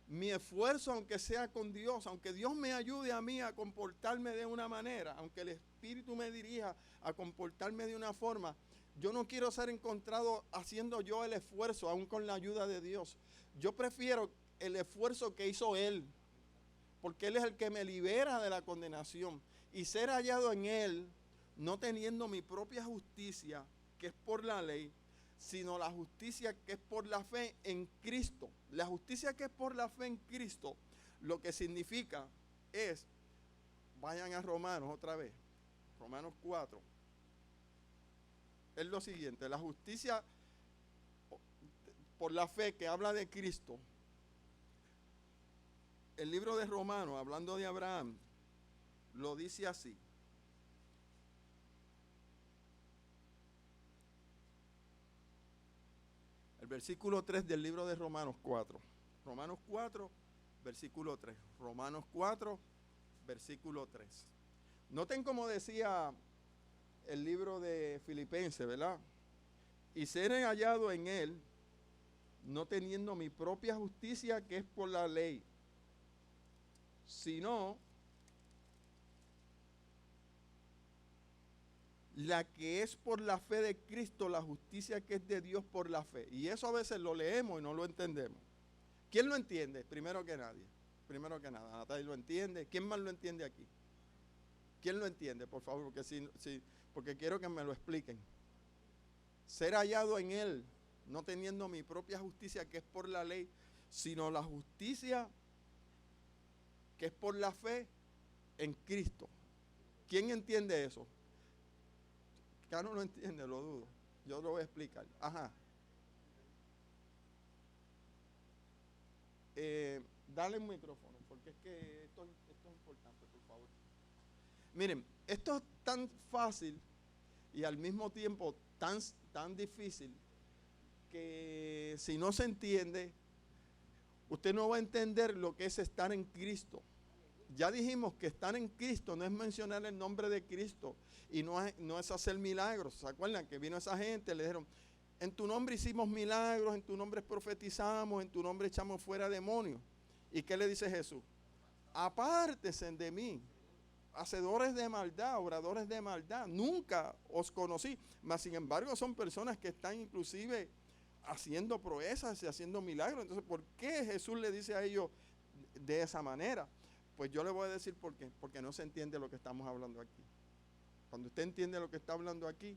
Speaker 5: mi esfuerzo, aunque sea con Dios, aunque Dios me ayude a mí a comportarme de una manera, aunque el Espíritu me dirija a comportarme de una forma, yo no quiero ser encontrado haciendo yo el esfuerzo, aún con la ayuda de Dios. Yo prefiero el esfuerzo que hizo Él, porque Él es el que me libera de la condenación, y ser hallado en Él, no teniendo mi propia justicia, que es por la ley, sino la justicia que es por la fe en Cristo. La justicia que es por la fe en Cristo, lo que significa es, vayan a Romanos otra vez, Romanos 4, es lo siguiente, la justicia por la fe que habla de Cristo. El libro de Romanos, hablando de Abraham, lo dice así. El versículo 3 del libro de Romanos 4. Romanos 4, versículo 3. Romanos 4, versículo 3. Noten como decía el libro de Filipenses, ¿verdad? Y seré hallado en él, no teniendo mi propia justicia que es por la ley, sino la que es por la fe de Cristo, la justicia que es de Dios por la fe. Y eso a veces lo leemos y no lo entendemos. ¿Quién lo entiende? Primero que nadie. Primero que nada, Natalia lo entiende. ¿Quién más lo entiende aquí? ¿Quién lo entiende, por favor? Porque quiero que me lo expliquen. Ser hallado en él, no teniendo mi propia justicia que es por la ley, sino la justicia que es por la fe en Cristo. ¿Quién entiende eso? Cano no entiende, lo dudo. Yo lo voy a explicar. Ajá. Dale un micrófono, porque es que esto es importante, por favor. Miren, esto es tan fácil y al mismo tiempo tan difícil que si no se es, usted no va a entender lo que es estar en Cristo. Ya dijimos que estar en Cristo no es mencionar el nombre de Cristo y no es hacer milagros. ¿Se acuerdan que vino esa gente? Le dijeron, en tu nombre hicimos milagros, en tu nombre profetizamos, en tu nombre echamos fuera demonios. ¿Y qué le dice Jesús? Apártense de mí, hacedores de maldad, obradores de maldad. Nunca os conocí. Mas sin embargo son personas que están inclusive haciendo proezas y haciendo milagros. Entonces, ¿por qué Jesús le dice a ellos de esa manera? Pues yo le voy a decir por qué. Porque no se entiende lo que estamos hablando aquí. Cuando usted entiende lo que está hablando aquí,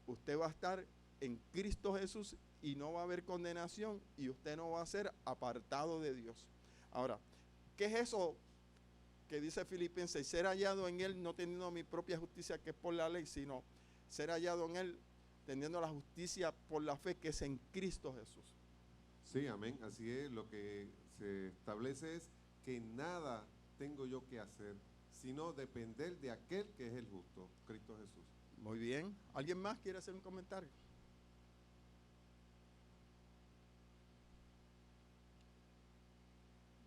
Speaker 5: usted va a estar en Cristo Jesús y no va a haber condenación y usted no va a ser apartado de Dios. Ahora, ¿qué es eso que dice Filipenses? Ser hallado en él no teniendo mi propia justicia que es por la ley, sino ser hallado en él teniendo la justicia por la fe que es en Cristo Jesús.
Speaker 7: Sí, amén. Así es, lo que se establece es que nada tengo yo que hacer, sino depender de aquel que es el justo, Cristo Jesús.
Speaker 5: Muy bien. ¿Alguien más quiere hacer un comentario?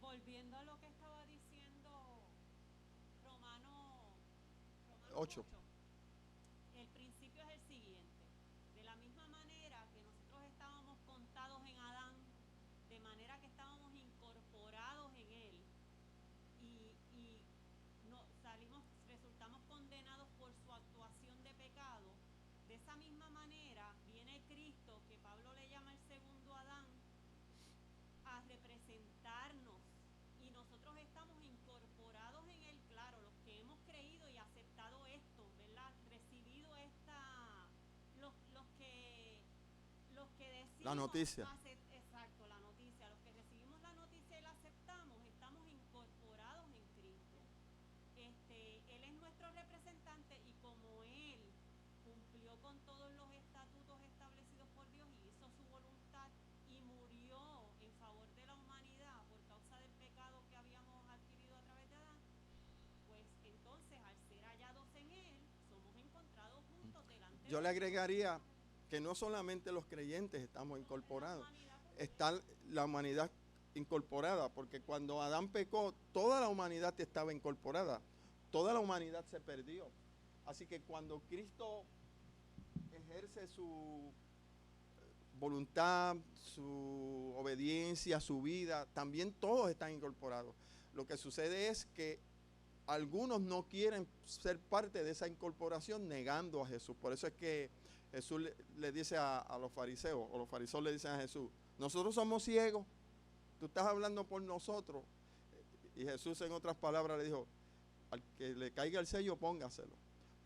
Speaker 6: Volviendo a lo que estaba diciendo Romanos
Speaker 5: 8.
Speaker 6: El principio es el siguiente. De la misma manera que nosotros estábamos contados en Adán, de manera que estábamos incorporados en él y no, resultamos condenados por su actuación de pecado, de esa misma manera viene Cristo, que Pablo le llama el segundo Adán, a representarnos. Y nosotros estamos incorporados en él, claro, los que hemos creído y aceptado esto, ¿verdad? Recibido los que decimos
Speaker 5: la noticia.
Speaker 6: Exacto, la noticia. Los que recibimos la noticia y la aceptamos,
Speaker 5: yo le agregaría que no solamente los creyentes estamos incorporados, está la humanidad incorporada, porque cuando Adán pecó, toda la humanidad estaba incorporada, toda la humanidad se perdió. Así que cuando Cristo ejerce su voluntad, su obediencia, su vida, también todos están incorporados. Lo que sucede es que algunos no quieren ser parte de esa incorporación negando a Jesús. Por eso es que Jesús le dice a los fariseos, o los fariseos le dicen a Jesús, nosotros somos ciegos, tú estás hablando por nosotros. Y Jesús, en otras palabras, le dijo, al que le caiga el sello, póngaselo.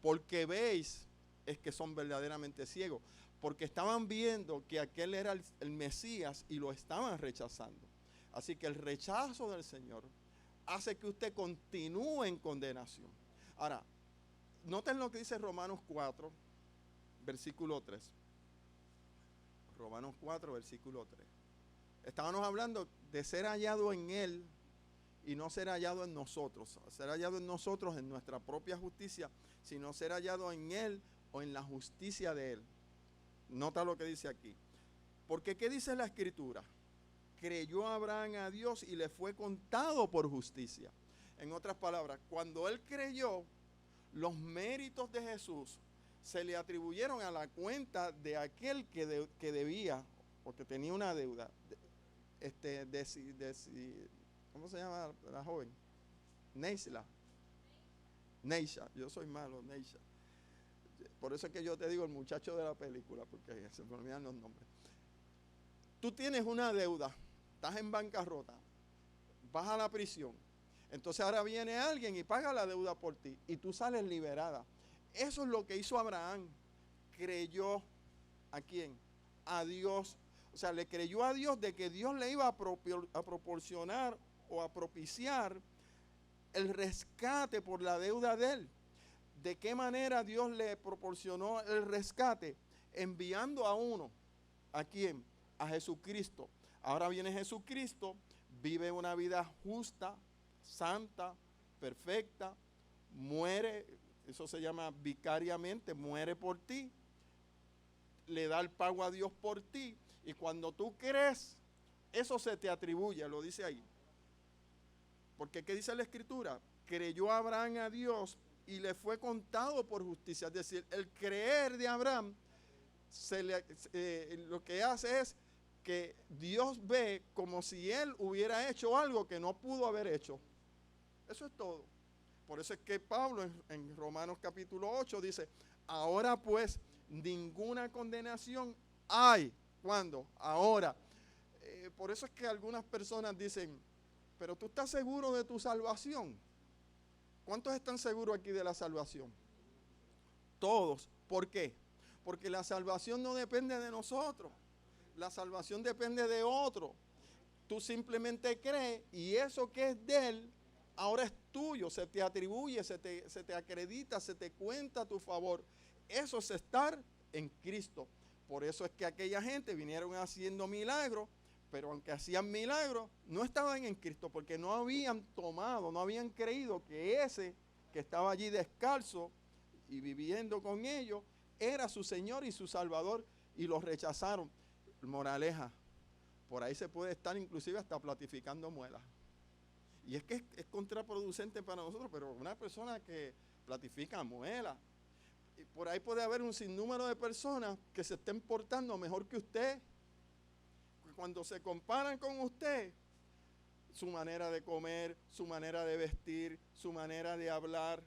Speaker 5: Porque veis es que son verdaderamente ciegos, porque estaban viendo que aquel era el Mesías y lo estaban rechazando. Así que el rechazo del Señor hace que usted continúe en condenación. Ahora, noten lo que dice Romanos 4, versículo 3. Romanos 4, versículo 3. Estábamos hablando de ser hallado en Él y no ser hallado en nosotros. Ser hallado en nosotros en nuestra propia justicia, sino ser hallado en Él o en la justicia de Él. Nota lo que dice aquí. Porque ¿qué dice la Escritura? Creyó Abraham a Dios y le fue contado por justicia. En otras palabras, cuando él creyó, los méritos de Jesús se le atribuyeron a la cuenta de aquel que debía, porque tenía una deuda. ¿Cómo se llama la joven? Neisha, yo soy malo, Neisha. Por eso es que yo te digo el muchacho de la película, porque se me olvidan los nombres. Tú tienes una deuda, estás en bancarrota, vas a la prisión. Entonces ahora viene alguien y paga la deuda por ti y tú sales liberada. Eso es lo que hizo Abraham. Creyó ¿a quién? A Dios. O sea, le creyó a Dios de que Dios le iba a proporcionar o a propiciar el rescate por la deuda de él. ¿De qué manera Dios le proporcionó el rescate? Enviando a uno. ¿A quién? A Jesucristo. Ahora viene Jesucristo, vive una vida justa, santa, perfecta, muere, eso se llama vicariamente, muere por ti, le da el pago a Dios por ti, y cuando tú crees, eso se te atribuye, lo dice ahí. Porque ¿qué dice la Escritura? Creyó Abraham a Dios y le fue contado por justicia. Es decir, el creer de Abraham lo que hace es que Dios ve como si él hubiera hecho algo que no pudo haber hecho. Eso es todo. Por eso es que Pablo en Romanos capítulo 8 dice, ahora pues ninguna condenación hay. ¿Cuándo? Ahora. Por eso es que algunas personas dicen, pero tú estás seguro de tu salvación. ¿Cuántos están seguros aquí de la salvación? Todos. ¿Por qué? Porque la salvación no depende de nosotros. La salvación depende de otro. Tú simplemente crees y eso que es de él, ahora es tuyo, se te atribuye, se te acredita, se te cuenta a tu favor. Eso es estar en Cristo. Por eso es que aquella gente vinieron haciendo milagros, pero aunque hacían milagros, no estaban en Cristo porque no habían tomado, no habían creído que ese que estaba allí descalzo y viviendo con ellos era su Señor y su Salvador y los rechazaron. Moraleja, por ahí se puede estar inclusive hasta platificando muelas. Y es que es contraproducente para nosotros, pero una persona que platifica muelas, y por ahí puede haber un sinnúmero de personas que se estén portando mejor que usted. Cuando se comparan con usted, su manera de comer, su manera de vestir, su manera de hablar,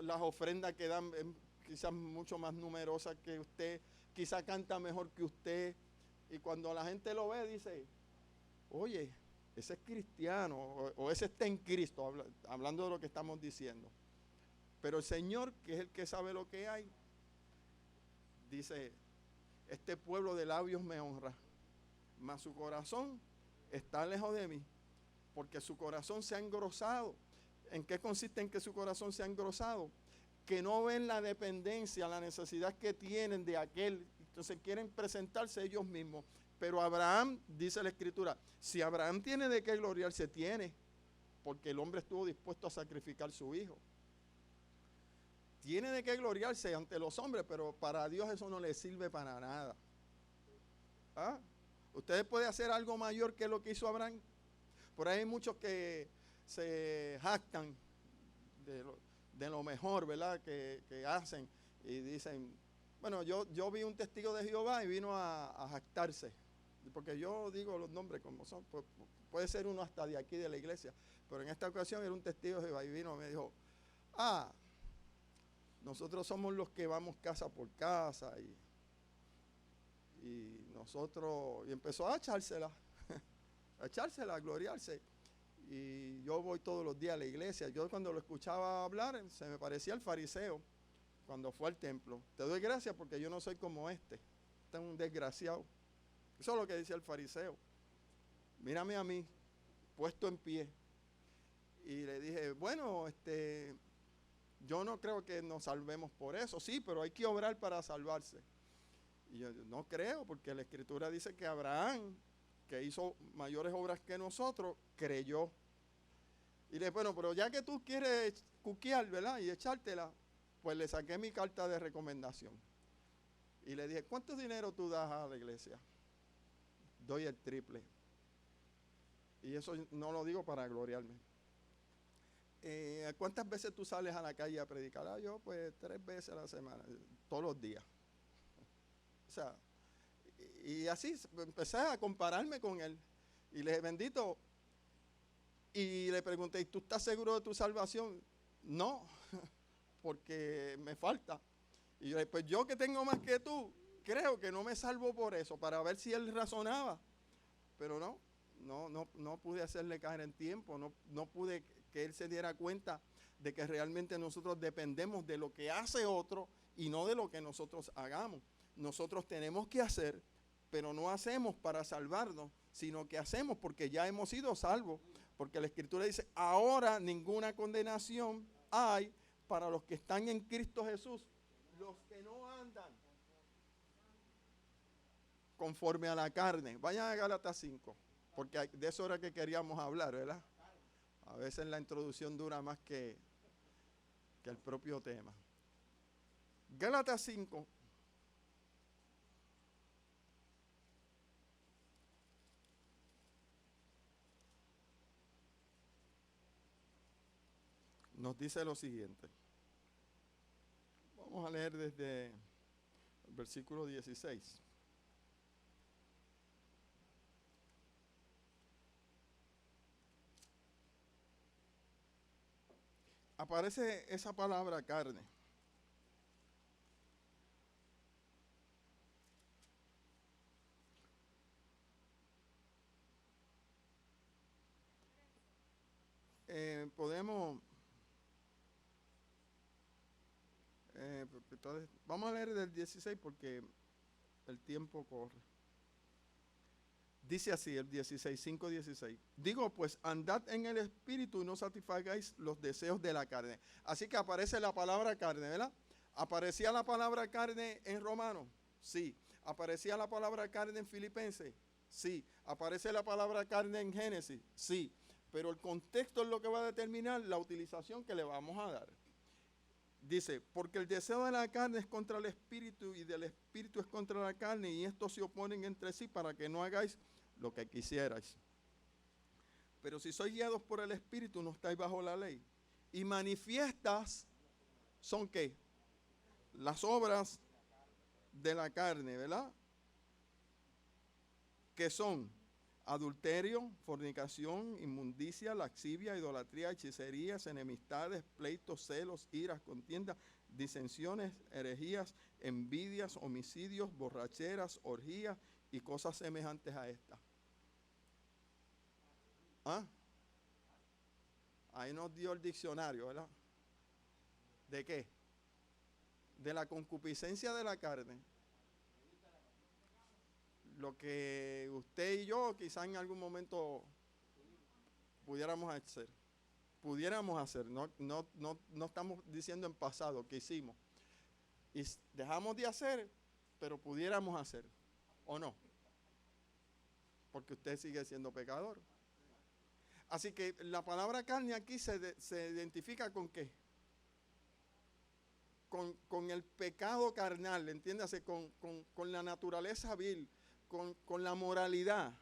Speaker 5: las ofrendas que dan quizás mucho más numerosas que usted, quizás canta mejor que usted, y cuando la gente lo ve dice, oye, ese es cristiano, o ese está en Cristo, hablando de lo que estamos diciendo. Pero el Señor, que es el que sabe lo que hay, dice, este pueblo de labios me honra, mas su corazón está lejos de mí, porque su corazón se ha engrosado. ¿En qué consiste en que su corazón se ha engrosado? Que no ven la dependencia, la necesidad que tienen de aquel, entonces quieren presentarse ellos mismos. Pero Abraham, dice la Escritura, si Abraham tiene de qué gloriarse, tiene, porque el hombre estuvo dispuesto a sacrificar su hijo. tiene de qué gloriarse ante los hombres, pero para Dios eso no le sirve para nada. ¿Ah? ¿Ustedes pueden hacer algo mayor que lo que hizo Abraham? Por ahí hay muchos que se jactan de lo mejor, ¿verdad? Que hacen y dicen, bueno, yo vi un testigo de Jehová y vino a jactarse, porque yo digo los nombres como son, puede ser uno hasta de aquí de la iglesia, pero en esta ocasión era un testigo de Jehová y vino y me dijo, nosotros somos los que vamos casa por casa y nosotros, y empezó a echársela, a gloriarse. Y yo voy todos los días a la iglesia. Yo cuando lo escuchaba hablar, se me parecía el fariseo cuando fue al templo. Te doy gracias porque yo no soy como este es un desgraciado. Eso es lo que decía el fariseo. Mírame a mí, puesto en pie. Y le dije, bueno, yo no creo que nos salvemos por eso. Sí, pero hay que obrar para salvarse. Y yo no creo, porque la Escritura dice que Abraham, que hizo mayores obras que nosotros, creyó. Y le dije, bueno, pero ya que tú quieres cuquear, ¿verdad? Y echártela, pues le saqué mi carta de recomendación. Y le dije, ¿cuánto dinero tú das a la iglesia? Doy el triple. Y eso no lo digo para gloriarme. ¿Cuántas veces tú sales a la calle a predicar? Yo pues 3 veces a la semana, todos los días. O sea, y así empecé a compararme con él. Y le dije, bendito. Y le pregunté, ¿y tú estás seguro de tu salvación? No, porque me falta. Y yo le dije, pues yo que tengo más que tú, creo que no me salvo por eso, para ver si él razonaba. Pero no pude hacerle caer en tiempo, no pude que él se diera cuenta de que realmente nosotros dependemos de lo que hace otro y no de lo que nosotros hagamos. Nosotros tenemos que hacer, pero no hacemos para salvarnos, sino que hacemos porque ya hemos sido salvos. Porque la Escritura dice, ahora ninguna condenación hay para los que están en Cristo Jesús, los que no andan conforme a la carne. Vayan a Gálatas 5, porque de eso era que queríamos hablar, ¿verdad? A veces la introducción dura más que el propio tema. Gálatas 5. Nos dice lo siguiente. Vamos a leer desde el versículo 16. Aparece esa palabra carne. Podemos... entonces, vamos a leer del 16 porque el tiempo corre. Dice así el 16, 5:16. Digo, pues andad en el espíritu y no satisfagáis los deseos de la carne. Así que aparece la palabra carne, ¿verdad? ¿Aparecía la palabra carne en Romanos? Sí. ¿Aparecía la palabra carne en Filipenses? Sí. ¿Aparece la palabra carne en Génesis? Sí. Pero el contexto es lo que va a determinar la utilización que le vamos a dar. Dice, porque el deseo de la carne es contra el espíritu y del espíritu es contra la carne y estos se oponen entre sí para que no hagáis lo que quisierais. Pero si sois guiados por el espíritu no estáis bajo la ley. Y manifiestas son ¿qué? Las obras de la carne, ¿verdad? Que son adulterio, fornicación, inmundicia, laxivia, idolatría, hechicerías, enemistades, pleitos, celos, iras, contiendas, disensiones, herejías, envidias, homicidios, borracheras, orgías y cosas semejantes a estas. Ahí nos dio el diccionario, ¿verdad? ¿De qué? De la concupiscencia de la carne. Lo que usted y yo quizá en algún momento pudiéramos hacer, no estamos diciendo en pasado que hicimos. Y dejamos de hacer, pero pudiéramos hacer, ¿o no? Porque usted sigue siendo pecador. Así que la palabra carne aquí se identifica con ¿qué? con el pecado carnal, entiéndase, con la naturaleza vil, con la moralidad,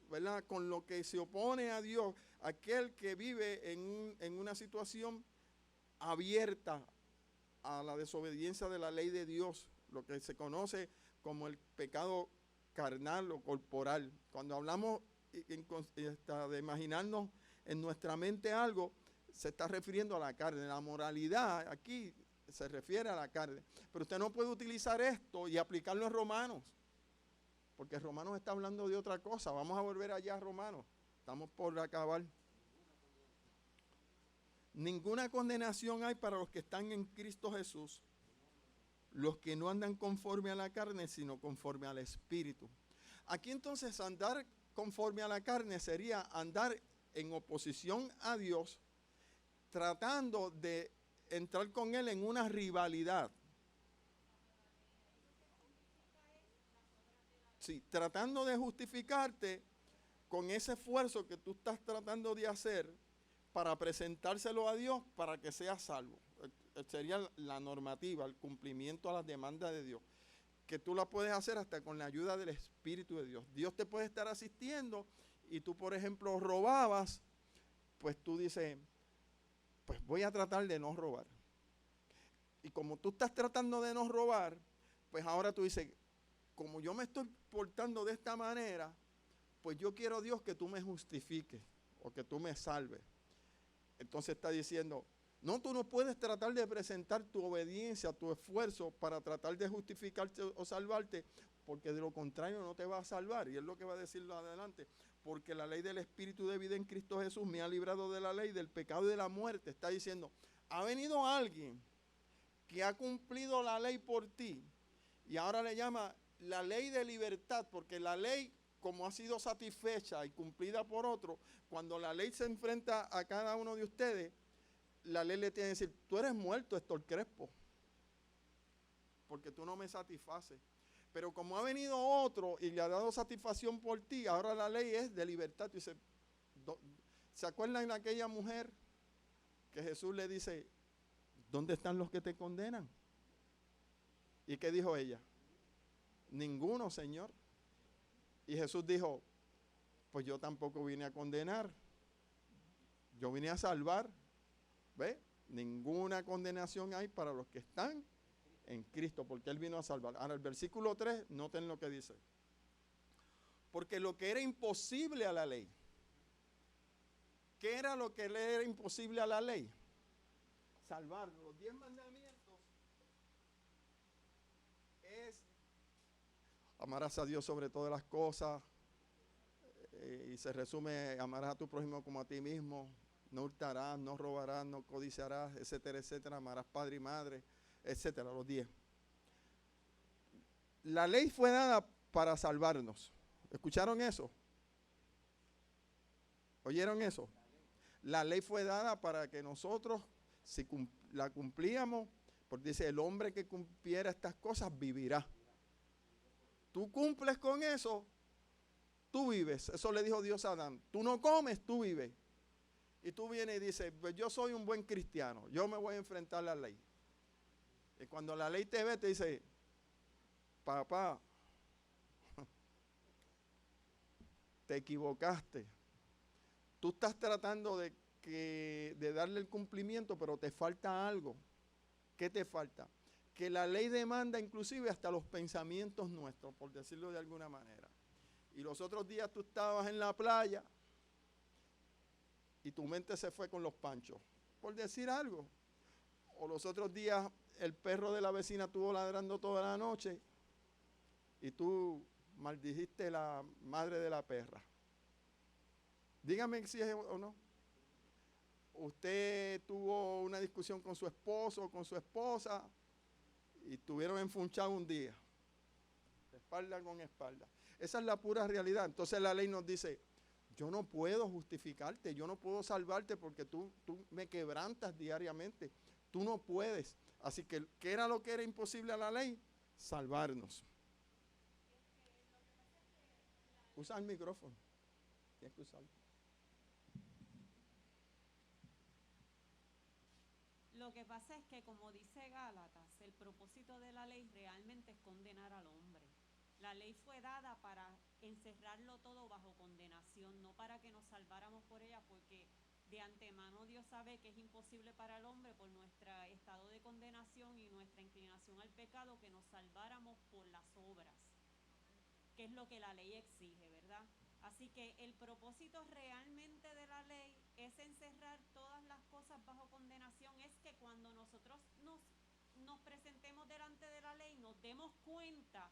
Speaker 5: ¿verdad? Con lo que se opone a Dios, aquel que vive en una situación abierta a la desobediencia de la ley de Dios, lo que se conoce como el pecado carnal o corporal. Cuando hablamos de imaginarnos en nuestra mente algo, se está refiriendo a la carne. La moralidad aquí se refiere a la carne. Pero usted no puede utilizar esto y aplicarlo en Romanos, porque Romanos está hablando de otra cosa. Vamos a volver allá a Romanos. Estamos por acabar. Ninguna condenación hay para los que están en Cristo Jesús, los que no andan conforme a la carne, sino conforme al Espíritu. Aquí entonces andar conforme a la carne sería andar en oposición a Dios, tratando de entrar con Él en una rivalidad. Sí, tratando de justificarte con ese esfuerzo que tú estás tratando de hacer para presentárselo a Dios para que seas salvo. Sería la normativa, el cumplimiento a las demandas de Dios, que tú la puedes hacer hasta con la ayuda del Espíritu de Dios. Dios te puede estar asistiendo y tú, por ejemplo, robabas, pues tú dices, pues voy a tratar de no robar. Y como tú estás tratando de no robar, pues ahora tú dices, como yo me estoy portando de esta manera, pues yo quiero, Dios, que tú me justifiques o que tú me salves. Entonces está diciendo, no, tú no puedes tratar de presentar tu obediencia, tu esfuerzo para tratar de justificarte o salvarte, porque de lo contrario no te va a salvar. Y es lo que va a decirlo adelante. Porque la ley del Espíritu de vida en Cristo Jesús me ha librado de la ley, del pecado y de la muerte. Está diciendo, ha venido alguien que ha cumplido la ley por ti y ahora le llama la ley de libertad, porque la ley, como ha sido satisfecha y cumplida por otro, cuando la ley se enfrenta a cada uno de ustedes, la ley le tiene que decir, tú eres muerto, Héctor Crespo, porque tú no me satisfaces. Pero como ha venido otro y le ha dado satisfacción por ti, ahora la ley es de libertad. Tú dices, ¿se acuerdan de aquella mujer que Jesús le dice, ¿dónde están los que te condenan? ¿Y qué dijo ella? Ninguno, Señor. Y Jesús dijo, pues yo tampoco vine a condenar, yo vine a salvar. ¿Ve? Ninguna condenación hay para los que están en Cristo, porque Él vino a salvar. Ahora el versículo 3, noten lo que dice. Porque lo que era imposible a la ley, ¿qué era lo que le era imposible a la ley? Salvar. Los 10 mandamientos es amarás a Dios sobre todas las cosas, y se resume, amarás a tu prójimo como a ti mismo, no hurtarás, no robarás, no codiciarás, etcétera, etcétera, amarás padre y madre, etcétera, los 10. La ley fue dada para salvarnos. ¿Escucharon eso? ¿Oyeron eso? La ley fue dada para que nosotros, si la cumplíamos, porque dice, el hombre que cumpliera estas cosas vivirá. Tú cumples con eso, tú vives. Eso le dijo Dios a Adán. Tú no comes, tú vives. Y tú vienes y dices, pues yo soy un buen cristiano, yo me voy a enfrentar a la ley. Y cuando la ley te ve, te dice, papá, te equivocaste. Tú estás tratando de darle el cumplimiento, pero te falta algo. ¿Qué te falta? Que la ley demanda inclusive hasta los pensamientos nuestros, por decirlo de alguna manera. Y los otros días tú estabas en la playa y tu mente se fue con los panchos, por decir algo. O los otros días el perro de la vecina estuvo ladrando toda la noche y tú maldijiste la madre de la perra. Dígame si es o no. Usted tuvo una discusión con su esposo o con su esposa y estuvieron enfunchados un día, espalda con espalda. Esa es la pura realidad. Entonces la ley nos dice, yo no puedo justificarte, yo no puedo salvarte porque tú me quebrantas diariamente. Tú no puedes. Así que, ¿qué era lo que era imposible a la ley? Salvarnos. Usa el micrófono. Tienes que usarlo.
Speaker 6: Lo que pasa es que, como dice Gálatas, el propósito de la ley realmente es condenar al hombre. La ley fue dada para encerrarlo todo bajo condenación, no para que nos salváramos por ella, porque de antemano Dios sabe que es imposible para el hombre, por nuestro estado de condenación y nuestra inclinación al pecado, que nos salváramos por las obras, que es lo que la ley exige, ¿verdad? Así que el propósito realmente de la ley es encerrar todas las cosas bajo condenación. Es que cuando nosotros nos presentemos delante de la ley, nos demos cuenta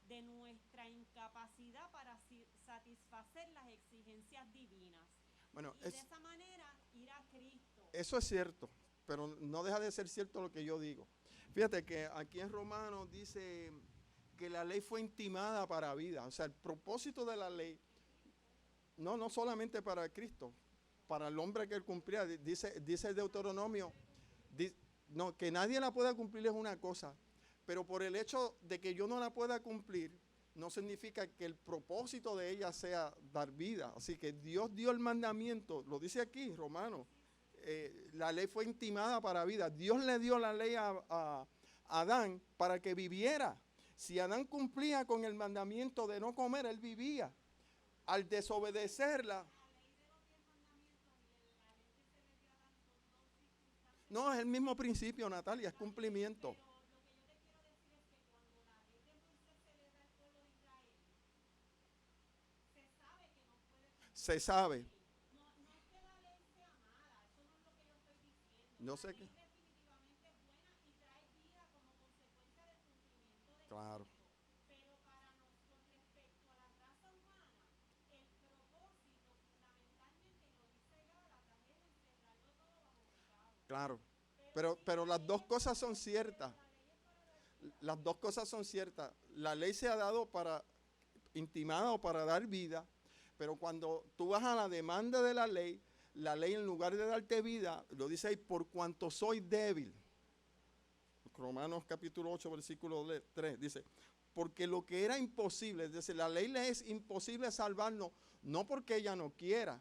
Speaker 6: de nuestra incapacidad para satisfacer las exigencias divinas.
Speaker 5: Bueno,
Speaker 6: Y de esa manera ir a Cristo.
Speaker 5: eso es cierto, pero no deja de ser cierto lo que yo digo. Fíjate que aquí en Romanos dice que la ley fue intimada para vida. O sea, el propósito de la ley, no solamente para Cristo, para el hombre que él cumplía. Dice el Deuteronomio, que nadie la pueda cumplir es una cosa, pero por el hecho de que yo no la pueda cumplir, no significa que el propósito de ella sea dar vida. Así que Dios dio el mandamiento, lo dice aquí, Romanos, la ley fue intimada para vida. Dios le dio la ley a Adán para que viviera. Si Adán cumplía con el mandamiento de no comer, él vivía. Al desobedecerla, no, es el mismo principio, Natalia, es cumplimiento. Se sabe. No sé qué. Claro. Claro. Pero las dos cosas son ciertas. Las dos cosas son ciertas. La ley se ha dado para intimada o para dar vida, pero cuando tú vas a la demanda de la ley en lugar de darte vida, lo dice ahí, por cuanto soy débil. Romanos capítulo 8, versículo 3, dice, porque lo que era imposible, es decir, la ley le es imposible salvarnos, no porque ella no quiera,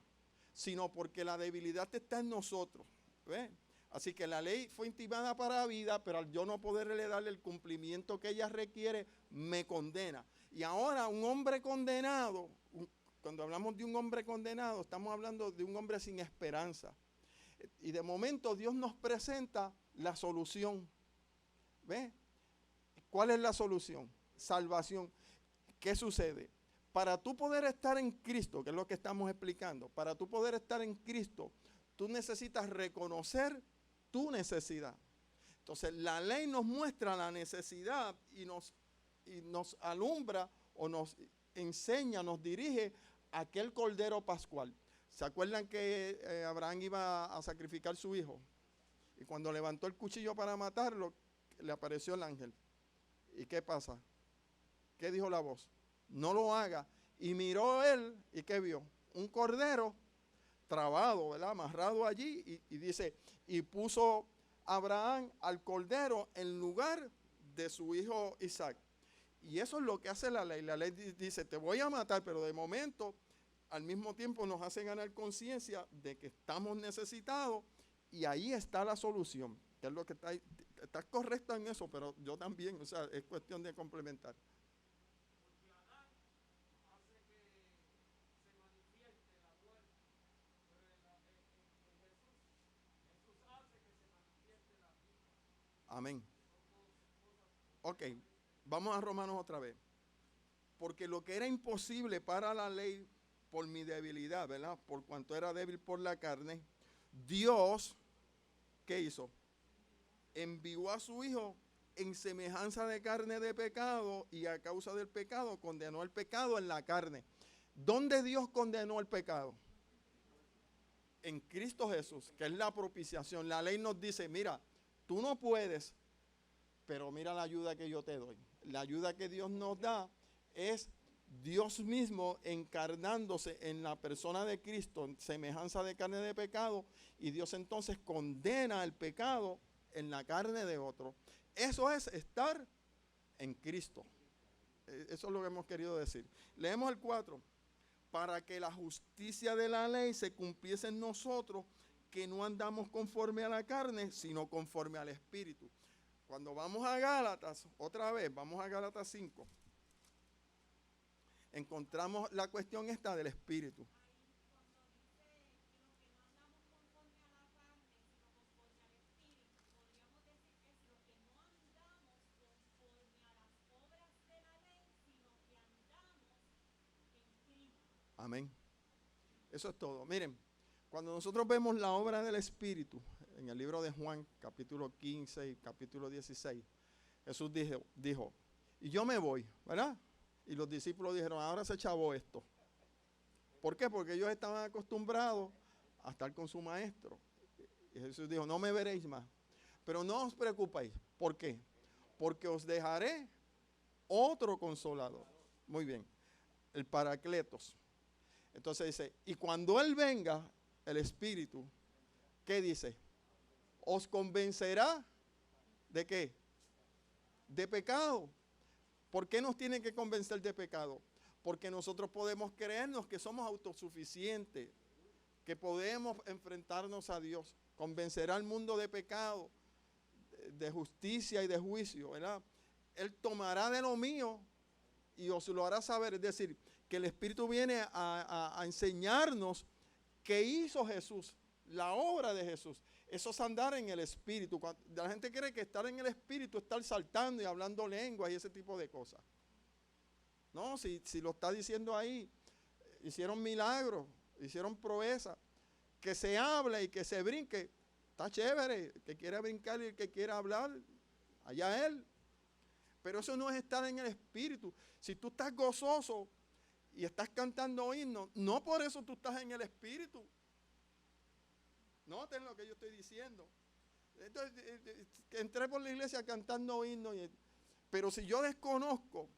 Speaker 5: sino porque la debilidad está en nosotros. ¿Ves? Así que la ley fue intimada para vida, pero al yo no poderle darle el cumplimiento que ella requiere, me condena. Y ahora un hombre condenado, cuando hablamos de un hombre condenado, estamos hablando de un hombre sin esperanza. Y de momento Dios nos presenta la solución. ¿Ves? ¿Cuál es la solución? Salvación. ¿Qué sucede? Para tú poder estar en Cristo, que es lo que estamos explicando, para tú poder estar en Cristo, tú necesitas reconocer tu necesidad. Entonces la ley nos muestra la necesidad y nos alumbra o nos enseña, nos dirige a aquel cordero pascual. ¿Se acuerdan que Abraham iba a sacrificar a su hijo? Y cuando levantó el cuchillo para matarlo, le apareció el ángel. ¿Y qué pasa? ¿Qué dijo la voz? No lo haga. Y miró él, ¿y qué vio? Un cordero trabado, ¿verdad? Amarrado allí, y dice, y puso Abraham al cordero en lugar de su hijo Isaac. Y eso es lo que hace la ley. La ley dice, te voy a matar, pero de momento, al mismo tiempo nos hace ganar conciencia de que estamos necesitados, y ahí está la solución. Que es lo que estás correcta en eso, pero yo también, o sea, es cuestión de complementar. Amén. Ok, vamos a Romanos otra vez. Porque lo que era imposible para la ley por mi debilidad, ¿verdad? Por cuanto era débil por la carne, Dios, ¿qué hizo? Envió a su Hijo en semejanza de carne de pecado, y a causa del pecado condenó el pecado en la carne. ¿Dónde Dios condenó el pecado? En Cristo Jesús, que es la propiciación. La ley nos dice, mira, tú no puedes, pero mira la ayuda que yo te doy. La ayuda que Dios nos da es Dios mismo encarnándose en la persona de Cristo, en semejanza de carne de pecado, y Dios entonces condena el pecado en la carne de otro. Eso es estar en Cristo. Eso es lo que hemos querido decir. Leemos el 4. Para que la justicia de la ley se cumpliese en nosotros, que no andamos conforme a la carne, sino conforme al Espíritu. Cuando vamos a Gálatas, otra vez, vamos a Gálatas 5, encontramos la cuestión esta del Espíritu. Amén. Eso es todo. Miren, cuando nosotros vemos la obra del Espíritu en el libro de Juan, capítulo 15 y capítulo 16, Jesús dijo, y yo me voy, ¿verdad? Y los discípulos dijeron, ahora se chavó esto. ¿Por qué? Porque ellos estaban acostumbrados a estar con su maestro. Y Jesús dijo, no me veréis más. Pero no os preocupéis. ¿Por qué? Porque os dejaré otro consolador. Muy bien. El Paracletos. Entonces dice, y cuando Él venga, el Espíritu, ¿qué dice? Os convencerá ¿de qué? De pecado. ¿Por qué nos tienen que convencer de pecado? Porque nosotros podemos creernos que somos autosuficientes, que podemos enfrentarnos a Dios, convencerá al mundo de pecado, de justicia y de juicio, ¿verdad? Él tomará de lo mío y os lo hará saber, es decir, que el Espíritu viene a enseñarnos qué hizo Jesús, la obra de Jesús. Eso es andar en el Espíritu. La gente cree que estar en el Espíritu es estar saltando y hablando lenguas y ese tipo de cosas. No, si lo está diciendo ahí, hicieron milagros, hicieron proezas, que se hable y que se brinque, está chévere, el que quiera brincar y el que quiera hablar, allá él. Pero eso no es estar en el Espíritu. Si tú estás gozoso y estás cantando himnos, no por eso tú estás en el Espíritu. Noten lo que yo estoy diciendo. Entonces, entré por la iglesia cantando himnos, pero si yo desconozco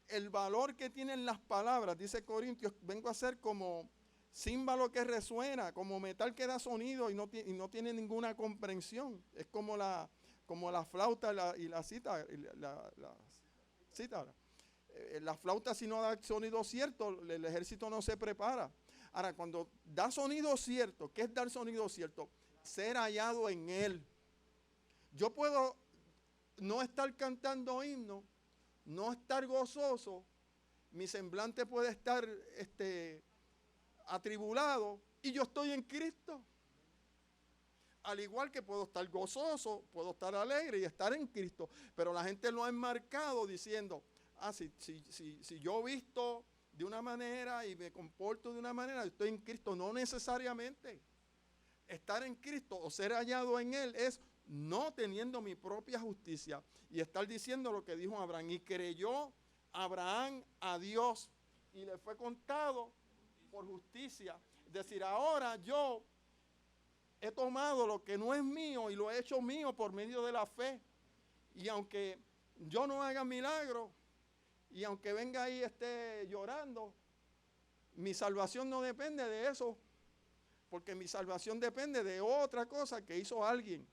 Speaker 5: el valor que tienen las palabras, dice Corintios, vengo a ser como címbalo que resuena, como metal que da sonido y no tiene ninguna comprensión. Es como la flauta y la cítara. La flauta, si no da sonido cierto, el ejército no se prepara. Ahora, cuando da sonido cierto, ¿qué es dar sonido cierto? Ser hallado en Él. Yo puedo no estar cantando himnos, no estar gozoso, mi semblante puede estar atribulado y yo estoy en Cristo. Al igual que puedo estar gozoso, puedo estar alegre y estar en Cristo, pero la gente lo ha enmarcado diciendo, si yo visto de una manera y me comporto de una manera, estoy en Cristo. No necesariamente. Estar en Cristo o ser hallado en Él es no teniendo mi propia justicia y estar diciendo lo que dijo Abraham. Y creyó Abraham a Dios y le fue contado por justicia. Es decir, ahora yo he tomado lo que no es mío y lo he hecho mío por medio de la fe. Y aunque yo no haga milagro, y aunque venga ahí esté llorando, mi salvación no depende de eso, porque mi salvación depende de otra cosa que hizo alguien.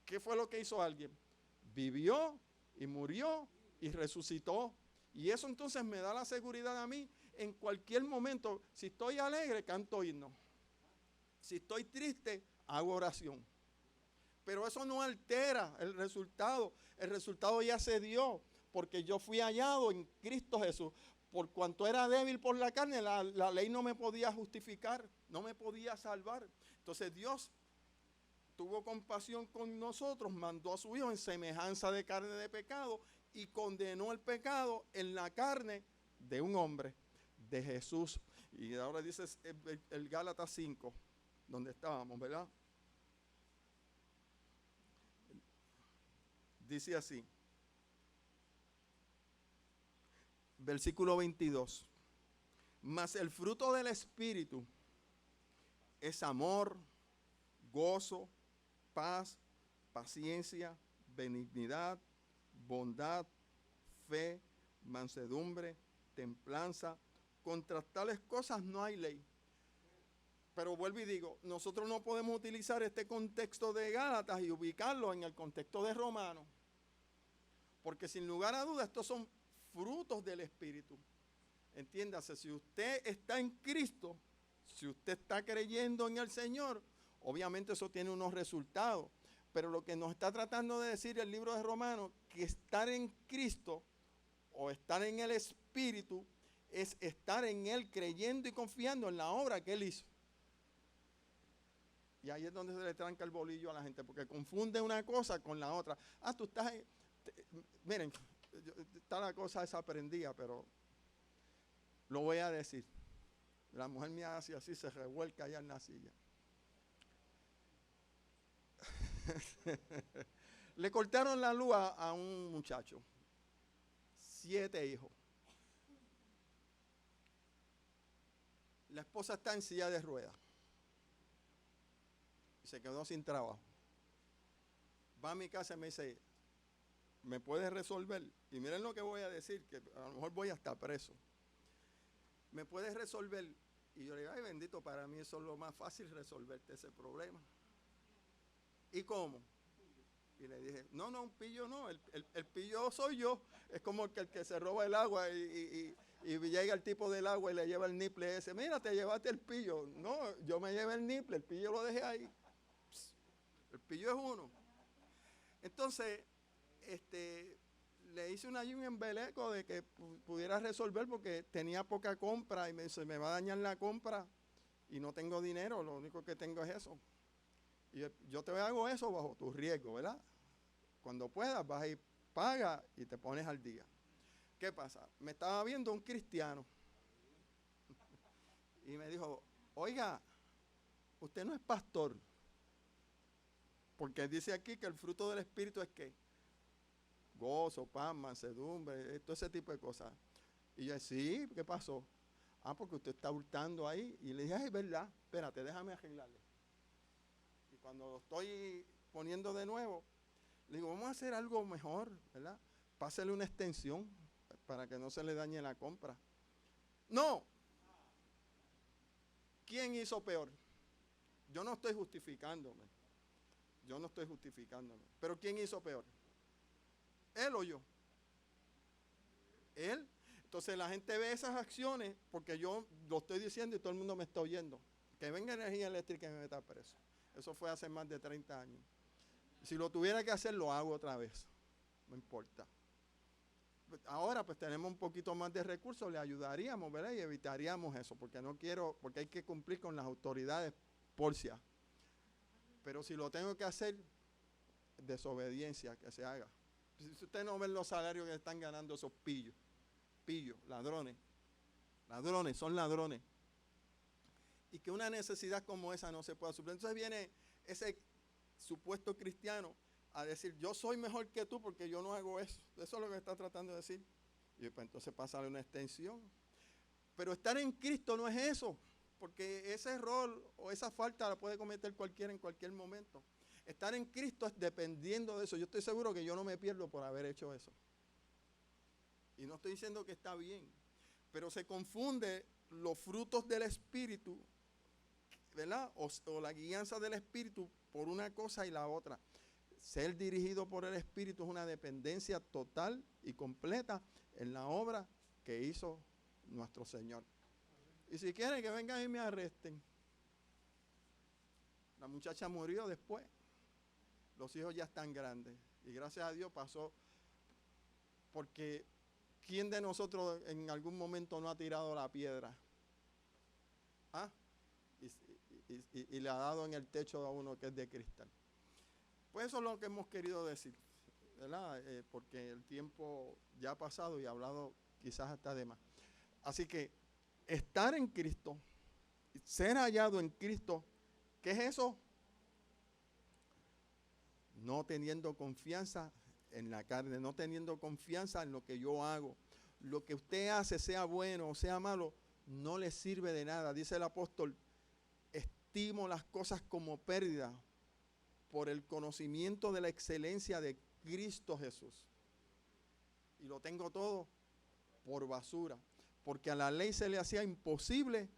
Speaker 5: ¿Qué fue lo que hizo alguien? Vivió y murió y resucitó. Y eso entonces me da la seguridad a mí en cualquier momento. Si estoy alegre, canto himno. Si estoy triste, hago oración. Pero eso no altera el resultado. El resultado ya se dio. Porque yo fui hallado en Cristo Jesús. Por cuanto era débil por la carne, la ley no me podía justificar, no me podía salvar. Entonces Dios tuvo compasión con nosotros, mandó a su Hijo en semejanza de carne de pecado y condenó el pecado en la carne de un hombre, de Jesús. Y ahora dice el Gálatas 5, donde estábamos, ¿verdad? Dice así. Versículo 22. Mas el fruto del Espíritu es amor, gozo, paz, paciencia, benignidad, bondad, fe, mansedumbre, templanza. Contra tales cosas no hay ley. Pero vuelvo y digo, nosotros no podemos utilizar este contexto de Gálatas y ubicarlo en el contexto de Romanos. Porque sin lugar a dudas estos son frutos del Espíritu. Entiéndase, si usted está en Cristo, si usted está creyendo en el Señor, Obviamente eso tiene unos resultados, pero lo que nos está tratando de decir el libro de Romanos, que estar en Cristo o estar en el Espíritu es estar en Él creyendo y confiando en la obra que Él hizo. Y ahí es donde se le tranca el bolillo a la gente, porque confunde una cosa con la otra. Tú estás en, miren, está la cosa desaprendida, pero lo voy a decir. La mujer me hace así, se revuelca allá en la silla. Le cortaron la luz a un muchacho. 7 hijos. La esposa está en silla de ruedas. Y se quedó sin trabajo. Va a mi casa y me dice, ¿me puedes resolver? Y miren lo que voy a decir, que a lo mejor voy a estar preso. ¿Me puedes resolver? Y yo le digo, ay bendito, para mí eso es lo más fácil, resolverte ese problema. ¿Y cómo? Y le dije, no, un pillo no, el pillo soy yo. Es como el que se roba el agua y llega el tipo del agua y le lleva el niple ese. Mira, te llevaste el pillo. No, yo me llevé el niple, el pillo lo dejé ahí. El pillo es uno. Entonces, le hice un embeleco de que pudiera resolver porque tenía poca compra y me dice, me va a dañar la compra y no tengo dinero, lo único que tengo es eso. Y yo te hago eso bajo tu riesgo, ¿verdad? Cuando puedas vas y pagas y te pones al día. ¿Qué pasa? Me estaba viendo un cristiano y me dijo, oiga, usted no es pastor, porque dice aquí que el fruto del Espíritu es ¿qué? Gozo, paz, mansedumbre, todo ese tipo de cosas. Y yo, sí, ¿qué pasó? Porque usted está hurtando ahí. Y le dije, ay, verdad, espérate, déjame arreglarle. Y cuando lo estoy poniendo de nuevo, le digo, vamos a hacer algo mejor, ¿verdad? Pásele una extensión para que no se le dañe la compra. No. ¿Quién hizo peor? Yo no estoy justificándome. Pero ¿quién hizo peor? ¿Él o yo? Él. Entonces la gente ve esas acciones porque yo lo estoy diciendo y todo el mundo me está oyendo. Que venga energía eléctrica y me meta preso. Eso fue hace más de 30 años. Si lo tuviera que hacer, lo hago otra vez. No importa. Ahora pues tenemos un poquito más de recursos, le ayudaríamos, ¿verdad? Y evitaríamos eso, porque porque hay que cumplir con las autoridades porcias. Pero si lo tengo que hacer, desobediencia, que se haga. Si usted no ve los salarios que están ganando esos pillos, ladrones, son ladrones. Y que una necesidad como esa no se pueda suplir. Entonces viene ese supuesto cristiano a decir, yo soy mejor que tú porque yo no hago eso. Eso es lo que está tratando de decir. Y pues entonces pásale una extensión. Pero estar en Cristo no es eso, porque ese error o esa falta la puede cometer cualquiera en cualquier momento. Estar en Cristo es dependiendo de eso. Yo estoy seguro que yo no me pierdo por haber hecho eso. Y no estoy diciendo que está bien, pero se confunde los frutos del Espíritu, ¿verdad? O la guianza del Espíritu por una cosa y la otra. Ser dirigido por el Espíritu es una dependencia total y completa en la obra que hizo nuestro Señor. Y si quieren que vengan y me arresten. La muchacha murió después. Los hijos ya están grandes. Y gracias a Dios pasó. Porque ¿quién de nosotros en algún momento no ha tirado la piedra? Y le ha dado en el techo a uno que es de cristal. Pues eso es lo que hemos querido decir, ¿verdad? Porque el tiempo ya ha pasado y ha hablado quizás hasta de más. Así que estar en Cristo, ser hallado en Cristo, ¿qué es eso? No teniendo confianza en la carne, no teniendo confianza en lo que yo hago. Lo que usted hace, sea bueno o sea malo, no le sirve de nada. Dice el apóstol, estimo las cosas como pérdida por el conocimiento de la excelencia de Cristo Jesús. Y lo tengo todo por basura, porque a la ley se le hacía imposible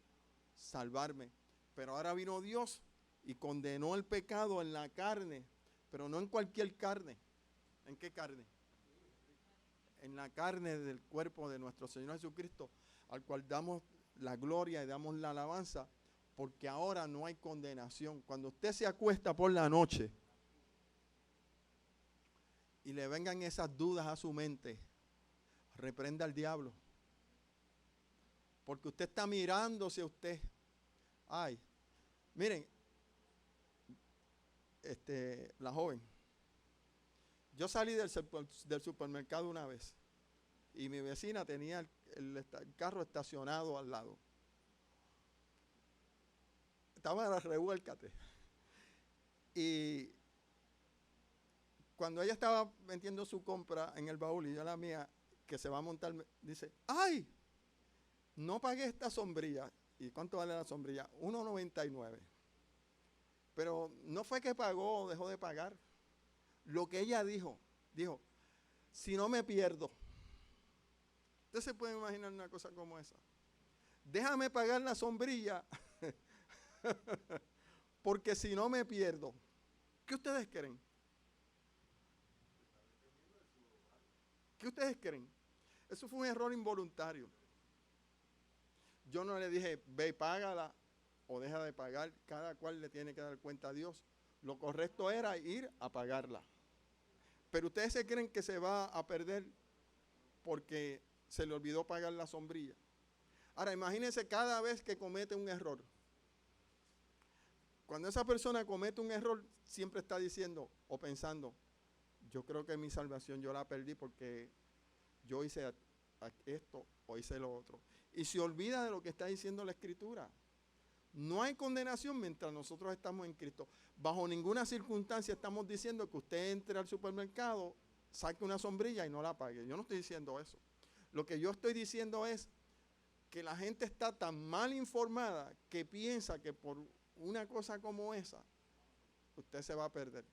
Speaker 5: salvarme. Pero ahora vino Dios y condenó el pecado en la carne, pero no en cualquier carne. ¿En qué carne? En la carne del cuerpo de nuestro Señor Jesucristo, al cual damos la gloria y damos la alabanza, porque ahora no hay condenación. Cuando usted se acuesta por la noche y le vengan esas dudas a su mente, reprenda al diablo. Porque usted está mirándose a usted. Ay, miren, la joven. Yo salí del supermercado una vez y mi vecina tenía el carro estacionado al lado. Estaba en la revuélcate. Y cuando ella estaba metiendo su compra en el baúl y yo la mía, que se va a montar, dice, ¡ay! No pagué esta sombrilla. ¿Y cuánto vale la sombrilla? $1.99. Pero no fue que pagó o dejó de pagar. Lo que ella dijo, si no me pierdo. Usted se puede imaginar una cosa como esa. Déjame pagar la sombrilla, porque si no me pierdo. ¿Qué ustedes creen? ¿Qué ustedes creen? Eso fue un error involuntario. Yo no le dije, ve y págala o deja de pagar. Cada cual le tiene que dar cuenta a Dios. Lo correcto era ir a pagarla. Pero ustedes se creen que se va a perder porque se le olvidó pagar la sombrilla. Ahora, imagínense cada vez que comete un error. Cuando esa persona comete un error, siempre está diciendo o pensando, yo creo que mi salvación yo la perdí porque yo hice esto o hice lo otro. Y se olvida de lo que está diciendo la Escritura. No hay condenación mientras nosotros estamos en Cristo. Bajo ninguna circunstancia estamos diciendo que usted entre al supermercado, saque una sombrilla y no la pague. Yo no estoy diciendo eso. Lo que yo estoy diciendo es que la gente está tan mal informada que piensa que por una cosa como esa, usted se va a perder.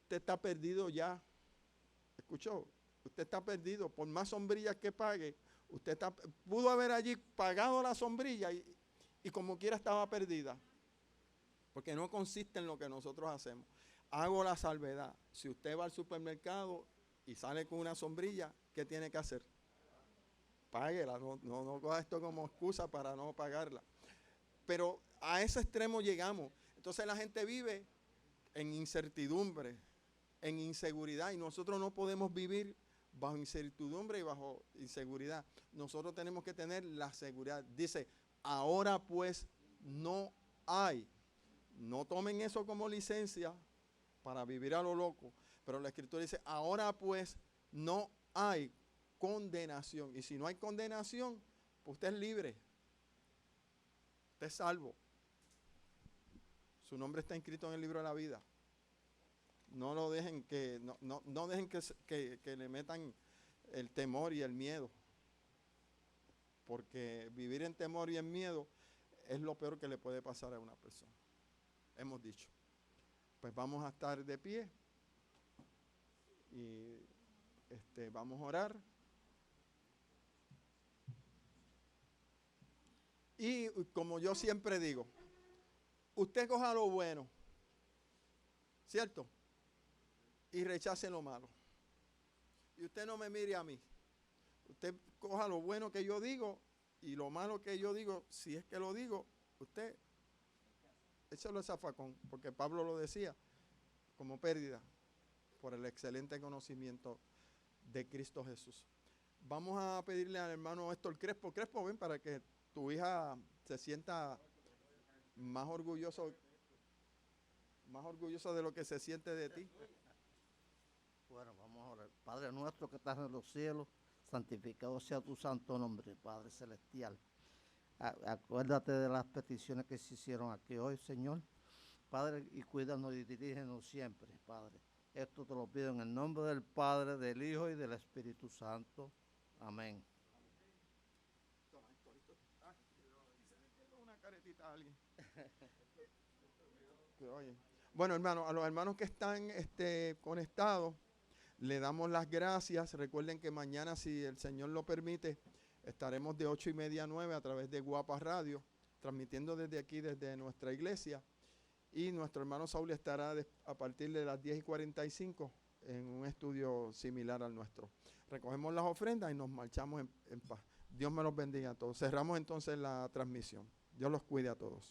Speaker 5: Usted está perdido ya. ¿Escuchó? Usted está perdido. Por más sombrillas que pague, pudo haber allí pagado la sombrilla y como quiera estaba perdida. Porque no consiste en lo que nosotros hacemos. Hago la salvedad. Si usted va al supermercado y sale con una sombrilla, ¿qué tiene que hacer? Páguela. No coja esto como excusa para no pagarla. Pero a ese extremo llegamos. Entonces la gente vive en incertidumbre, en inseguridad. Y nosotros no podemos vivir bajo incertidumbre y bajo inseguridad. Nosotros tenemos que tener la seguridad. Dice, ahora pues no hay. No tomen eso como licencia para vivir a lo loco. Pero la Escritura dice, ahora pues no hay condenación. Y si no hay condenación, pues usted es libre. Usted es salvo. Su nombre está inscrito en el libro de la vida. No lo dejen no dejen que le metan el temor y el miedo. Porque vivir en temor y en miedo es lo peor que le puede pasar a una persona. Hemos dicho. Pues vamos a estar de pie y vamos a orar. Y como yo siempre digo, usted coja lo bueno, ¿cierto? Y rechace lo malo. Y usted no me mire a mí. Usted coja lo bueno que yo digo y lo malo que yo digo, si es que lo digo, usted échalo a zafacón, porque Pablo lo decía como pérdida por el excelente conocimiento de Cristo Jesús. Vamos a pedirle al hermano Héctor Crespo. Crespo, ven para que tu hija se sienta más orgullosa de lo que se siente de ti.
Speaker 8: Bueno, vamos a orar. Padre nuestro que estás en los cielos, santificado sea tu santo nombre, Padre celestial. Acuérdate de las peticiones que se hicieron aquí hoy, Señor. Padre, y cuídanos y dirígenos siempre, Padre. Esto te lo pido en el nombre del Padre, del Hijo y del Espíritu Santo. Amén.
Speaker 5: Una caretita a alguien. Bueno, hermanos, a los hermanos que están conectados, le damos las gracias. Recuerden que mañana, si el Señor lo permite, estaremos de 8:30 a 9 a través de Guapa Radio, transmitiendo desde aquí, desde nuestra iglesia. Y nuestro hermano Saúl estará a partir de las 10:45 en un estudio similar al nuestro. Recogemos las ofrendas y nos marchamos en paz. Dios me los bendiga a todos. Cerramos entonces la transmisión. Dios los cuide a todos.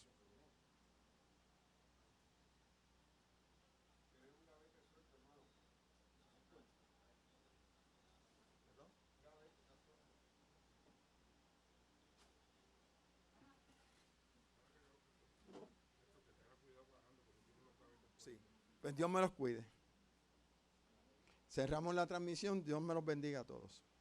Speaker 5: Sí, pues Dios me los cuide. Cerramos la transmisión. Dios me los bendiga a todos.